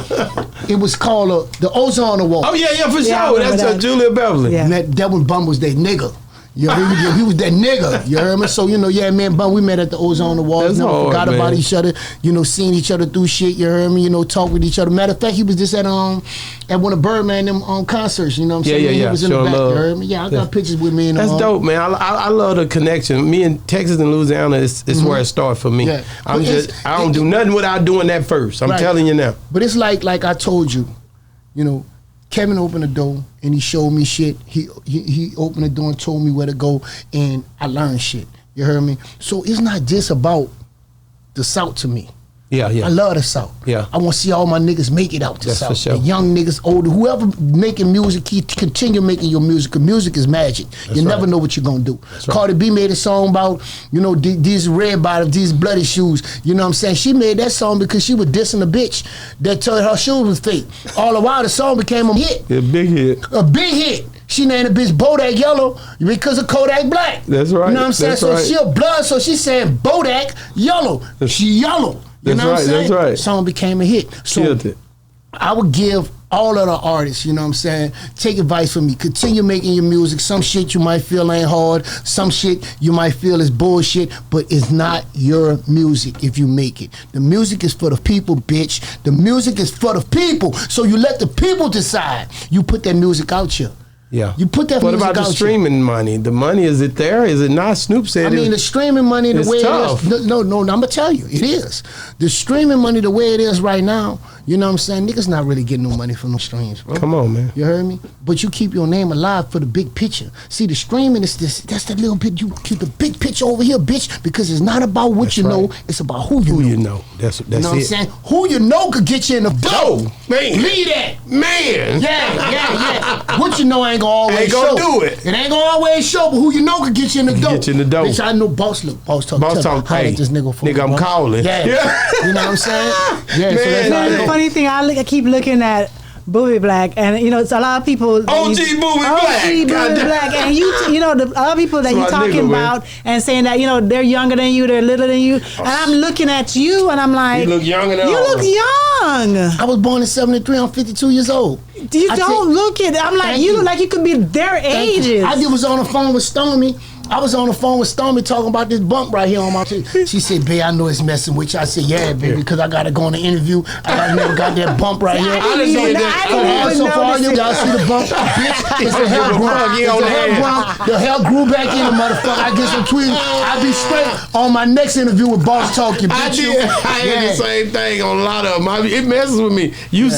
It was called the Ozone Award. Oh yeah, for sure. That's Julia Beverly. Yeah. And that one Bum was that nigga. You know, he was that nigga. You heard me? So, you know, yeah, man, Bum, we met at the Ozone Awards. That's Never hard, forgot man. about each other. You know, seeing each other through shit. You heard me? You know, talk with each other. Matter of fact, he was just at one of Birdman them concerts. You know what I'm saying? Yeah. He was in the Showing back. love. You heard me? Yeah, I got pictures with me. That's dope, man. I love the connection. Me and Texas and Louisiana is where it starts for me. Yeah. I don't do nothing without doing that first. I'm telling you now. But it's like I told you, you know, Kevin opened the door and he showed me shit. He opened the door and told me where to go, and I learned shit. You heard me? So it's not just about the South to me. Yeah. I love the South. Yeah. I want to see all my niggas make it out the That's South. for sure. The young niggas, older, whoever making music, continue making your music. Cause music is magic. You never know what you're gonna do. Right. Cardi B made a song about, you know, these red bottoms, these bloody shoes. You know what I'm saying? She made that song because she was dissing a bitch that told her shoes was fake. All the while the song became a hit. Yeah, big hit. A big hit. She named the bitch Bodak Yellow because of Kodak Black. That's right. You know what I'm saying? That's so right. she a blood, so she saying Bodak Yellow. She yellow. You know what I'm saying? That's right. Song became a hit. So Killed it. I would give all of the artists, you know what I'm saying, take advice from me. Continue making your music. Some shit you might feel ain't hard. Some shit you might feel is bullshit, but it's not your music if you make it. The music is for the people, bitch. The music is for the people. So you let the people decide. You put that music out here. Yeah. You put that What music about the out streaming money? The money, is it there? Is it not? Snoop said I mean, the streaming money, the way tough. it is. No, I'm going to tell you, it is. The streaming money, the way it is right now, you know what I'm saying? Niggas not really getting no money from the streams, bro. Come on, man. You heard me? But you keep your name alive for the big picture. See, the streaming is that's the little bit, you keep the big picture over here, bitch, because it's not about what you know, it's about who you know. That's You know what it. I'm saying? Who you know could get you in the dough. Man. Leave that. Man. Yeah. What you know ain't gonna always Ain't gonna show. do it. It ain't gonna always show, but who you know could get you in the dough. Get you in the dough. Bitch, I know Boss talk. Boss talk, Holler hey, at this nigga for nigga, I'm bro. calling. Yeah. You know what I'm saying? Yeah, Man, so that's how You know, I the go. funny thing, I keep looking at Boogie Black, and you know, it's a lot of people. OG Boogie Black. Boogie Goddamn. Black, and you know, a lot of people that That's you're my talking nigga, man. about and saying that, you know, they're younger than you, they're littler than you, and I'm looking at you, and I'm like, You look younger than you all look of them. young. I was born in '73. I'm 52 years old. You don't look it. I'm like, Thank you you. look like you could be their Thank you. ages. I was on the phone with Stormy. talking about this bump right here on my teeth. She said, babe, I know it's messing with you. I said, yeah, baby, because I got to go on the interview. I never got that bump right here. I didn't even Y'all see the bump? Bitch, it's the hair growth. The hair grew back in the motherfucker. I get some tweets. I be straight on my next interview with Boss Talk. You bitch. I had the same thing on a lot of them. It messes with me. You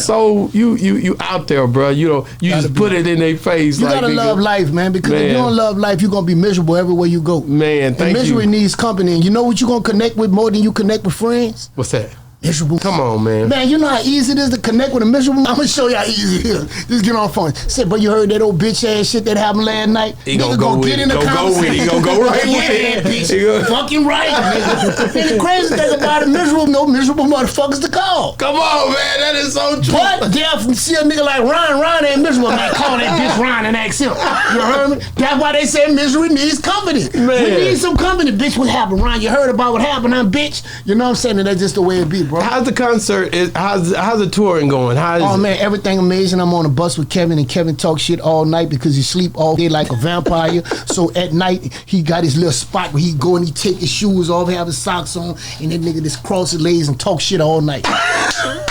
out there, bro. You know, you just put it in their face. You like, gotta love life, man, because if you don't love life, you're gonna be miserable everywhere you go. Man, thank and misery you. needs company. And you know what you're gonna connect with more than you connect with friends? What's that? Miserable. Come on, man. Man, you know how easy it is to connect with a miserable? I'm gonna show you how easy it is. Just get on the phone. Say, but you heard that old bitch ass shit that happened last night? He gonna go with it. Go with it. He gonna go right with it. Bitch. Fucking right, nigga. And the crazy thing about it, no miserable motherfuckers to call. Come on, man. That is so true. But they see a nigga like Ryan ain't miserable. Man, call that bitch Ryan and ask him. You heard me? That's why they say misery needs company. Man. We need some company. Bitch, what happened, Ryan? You heard about what happened, huh, bitch? You know what I'm saying? And that's just the way it be, bro. How's the concert? How's the touring going? Oh man, everything amazing. I'm on a bus with Kevin, and Kevin talk shit all night because he sleep all day like a vampire. So at night he got his little spot where he go and he take his shoes off, have his socks on, and that nigga just cross his legs and talk shit all night.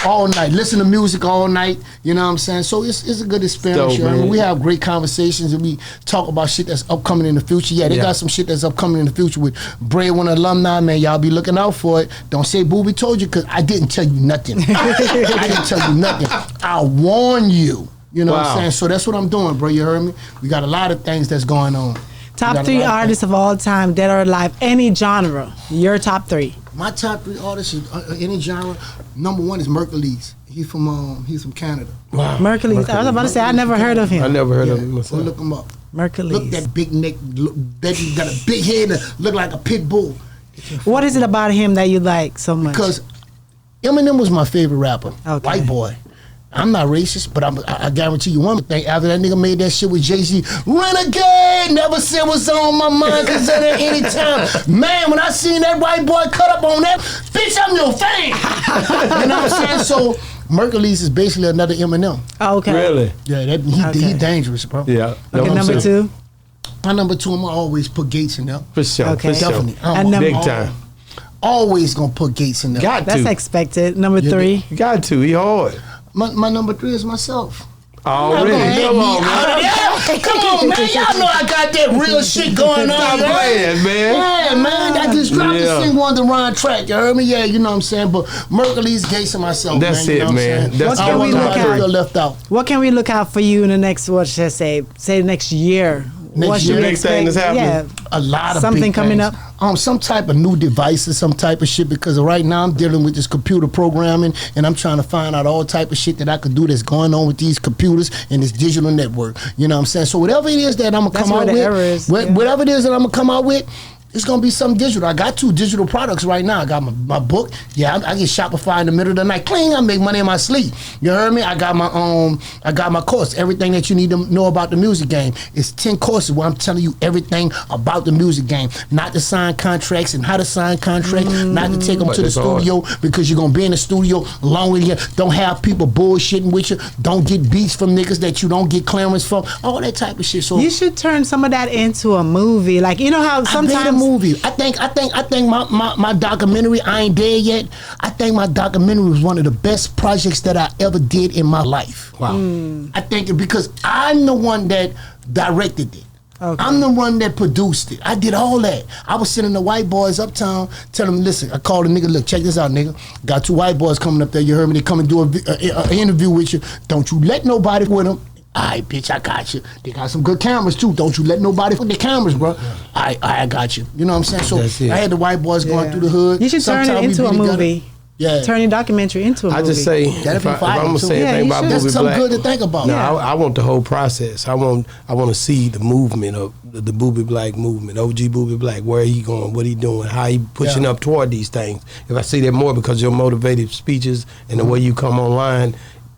all night. Listen to music all night. You know what I'm saying? So it's a good experience. Dope, man. We have great conversations and we talk about shit that's upcoming in the future. Yeah, they got some shit that's upcoming in the future with Breadwinner alumni, man. Y'all be looking out for it. Don't say Boogie told you, because I didn't tell you nothing. I didn't tell you nothing. I warn you. You know what I'm saying? So that's what I'm doing, bro. You heard me? We got a lot of things that's going on. Top 3 artists of all time, dead or alive, any genre. Your top 3. My top 3 artists in any genre. Number 1 is Mercules. He's from Canada. Wow. Mercules. I was about to say I never heard of him. I never heard of him Go myself. look him up. Mercules. Look that big neck. That he got a big head and look like a pit bull. What is it about him that you like so much? Because Eminem was my favorite rapper. Okay. White boy. I'm not racist, but I guarantee you one thing. After that nigga made that shit with Jay-Z, Renegade, never said what's on my mind, cause at any time. Man, when I seen that white boy cut up on that, bitch, I'm your fan. You know what I'm saying? So Mercules is basically another Eminem. Oh, okay. Really? Yeah, he dangerous, bro. Yeah. Okay, number 2. My number 2, I'm always put Gates in there. For sure. Okay. For sure. Definitely. And number- Big time. Always gonna put Gates in there. Got That's to. expected. Number 3. You got to. He hard. My number 3 is myself. Already. Come on, man. Come on, man. Y'all know I got that real shit going on. Stop man. playing, man. Yeah, man. I just dropped Yeah. the single on the Ron track. You heard me? Yeah, you know what I'm saying? But Mercules, Gates, and myself. That's man, you it, know what I'm man. saying? That's I don't what want we nobody look to at. feel left out. What can we look out for you in the next, what should I say the next year? What should year. we Big thing expect? that's happening. Yeah. A lot of Something big coming things. up? Some type of new devices, some type of shit, because right now I'm dealing with this computer programming and I'm trying to find out all type of shit that I could do that's going on with these computers and this digital network. You know what I'm saying? So whatever it is that I'm gonna That's come where out the with, error is, yeah. whatever it is that I'm gonna come out with, it's gonna be something digital. I got 2 digital products right now. I got my book. Yeah, I get Shopify in the middle of the night. Clean, I make money in my sleep. You heard me? I got my course. Everything that you need to know about the music game. It's 10 courses where I'm telling you everything about the music game. Not to sign contracts and how to sign contracts. Not to take them But to the it's hard. studio because you're gonna be in the studio long with you. Don't have people bullshitting with you. Don't get beats from niggas that you don't get clearance from. All that type of shit. So You should turn some of that into a movie. Like, you know how I made a sometimes movie. I think my documentary, I Ain't Dead Yet. I think my documentary was one of the best projects that I ever did in my life. Wow. I think it because I'm the one that directed it. Okay. I'm the one that produced it. I did all that. I was sending the white boys uptown, telling them, listen, I called a nigga, look, check this out, nigga. Got 2 white boys coming up there. You heard me? They come and do an interview with you. Don't you let nobody with them. All right, bitch, I got you. They got some good cameras, too. Don't you let nobody fuck the cameras, bro. I got you. You know what I'm saying? So That's it. I had the white boys going through the hood. you should turn Sometime it we into be a together. movie. Yeah. Turn your documentary into a movie. I just say, That'd if be I'm fire, gonna too. say Yeah, anything you about should. That's Boogie something Black, good to think about. no, Yeah. I want the whole process. I want to see the movement of the Boogie Black movement, OG Boogie Black, where he going, what he doing, how he pushing up toward these things. If I see that more because of your motivated speeches and the way you come online,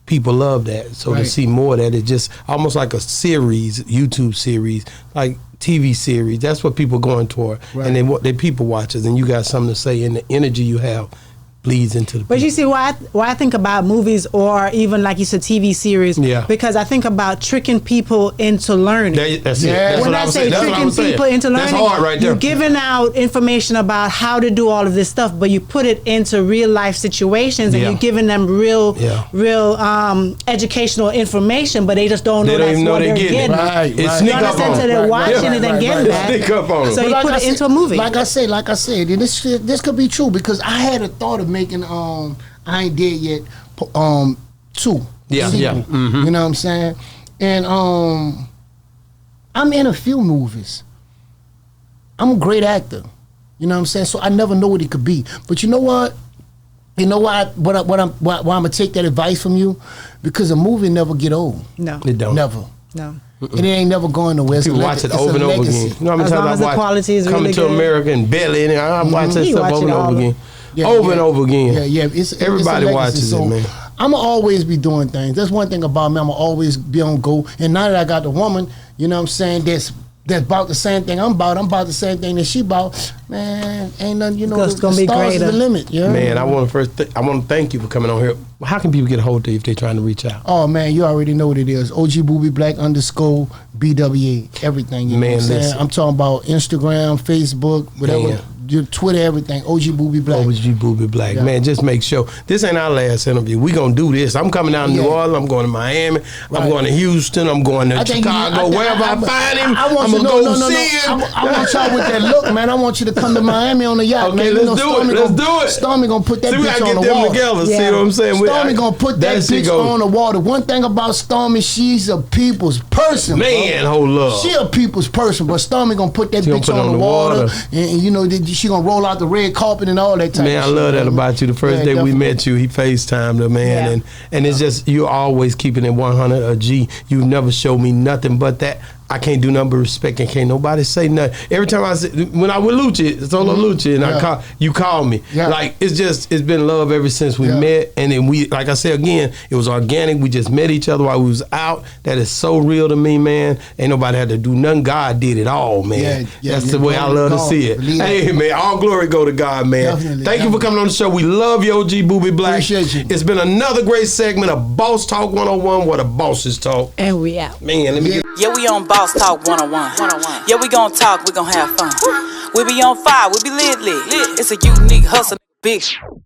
people love that. So to Right. see more of that, it's just almost like a series, YouTube series, like TV series. That's what people going toward, Right. and they people watchers, and you got something to say, and the energy you have bleeds into the. But you see, why I think about movies or even like you said, TV series, Yeah. because I think about tricking people into learning. That's it. Yeah. That's When what I was say saying. That's what I tricking was saying. people into learning, That's hard right there. you're giving out information about how to do all of this stuff, but you put it into real life situations, and Yeah. you're giving them real Yeah. educational information, but they just don't know They don't that's even know what they they're getting it. getting. Right, It right. sneak You up understand? on So them. they're watching right, it and right, getting right. that. Sneak up on them. So you But put I it into a said- movie. Like I said, and this could be true because I had a thought of making I Ain't Dead Yet 2. Yeah, sequel. yeah. Mhm. You know what I'm saying? And I'm in a few movies. I'm a great actor. You know what I'm saying? So I never know what it could be. But you know what? You know why I'm gonna take that advice from you? Because a movie never get old. No, It don't. Never. no. And it ain't never going nowhere. It's People a watch it it's a over and over legacy. again. You know how many As times long I as the watch quality is Coming really to good. America and Belly, and I watch that You stuff watch over it and all. over again. Yeah, Over yeah. and over again. Yeah. It's Everybody a legacy. watches So it, man. I'ma always be doing things. That's one thing about me. I'ma always be on go. And now that I got the woman, you know what I'm saying, that's about the same thing I'm about the same thing that she about. Man, ain't nothing, you know, It's the gonna be stars is greater. the limit. Yeah. Man, I want to thank you for coming on here. How can people get a hold of you if they're trying to reach out? Oh man, you already know what it is. OG Boogie Black _ BWA. Everything. You know Man, what I'm saying? listen. I'm talking about Instagram, Facebook, whatever. Man. your Twitter, everything. OG Boogie Black. OG Boogie Black. Yeah. Man, just make sure. This ain't our last interview. We gonna do this. I'm coming down to New Orleans. I'm going to Miami. I'm going to Houston. I'm going to Chicago. Wherever I find him, I'm gonna go see him. I want y'all with that look, man. I want you to come to Miami on the yacht, Okay, man. let's do it. Let's do it. Stormy gonna put that See, we bitch gotta on get the them water. together. See what I'm saying? Stormy gonna put that bitch on the water. One thing about Stormy, she's a people's person. Man, bro. hold up. She a people's person, but Stormy gonna put that She gonna bitch put on on the the water, water. and you know she gonna roll out the red carpet and all that type Man, of I shit. love that man. about you. The first Yeah, day we definitely. met you, he FaceTimed her, man, and it's just you're always keeping it 100 a G. You never show me nothing but that. I can't do nothing but respect, and can't nobody say nothing. Every time I say, when I with Lucci, Solo Lucci, and you call me. Yeah. Like it's been love ever since we met, and then we, like I said again, it was organic. We just met each other while we was out. That is so real to me, man. Ain't nobody had to do nothing. God did it all, man. That's the way I love to see it. Hey, man, all glory go to God, man. Thank you for coming on the show. We love you, OG Boogie Black. Appreciate you. It's been another great segment of Boss Talk 101, where the bosses talk. And we out. Man, let me get. Yeah, we on Boss Talk 101. Yeah, we gon' talk, we gon' have fun. We be on fire, we be lit. It's a unique hustle, big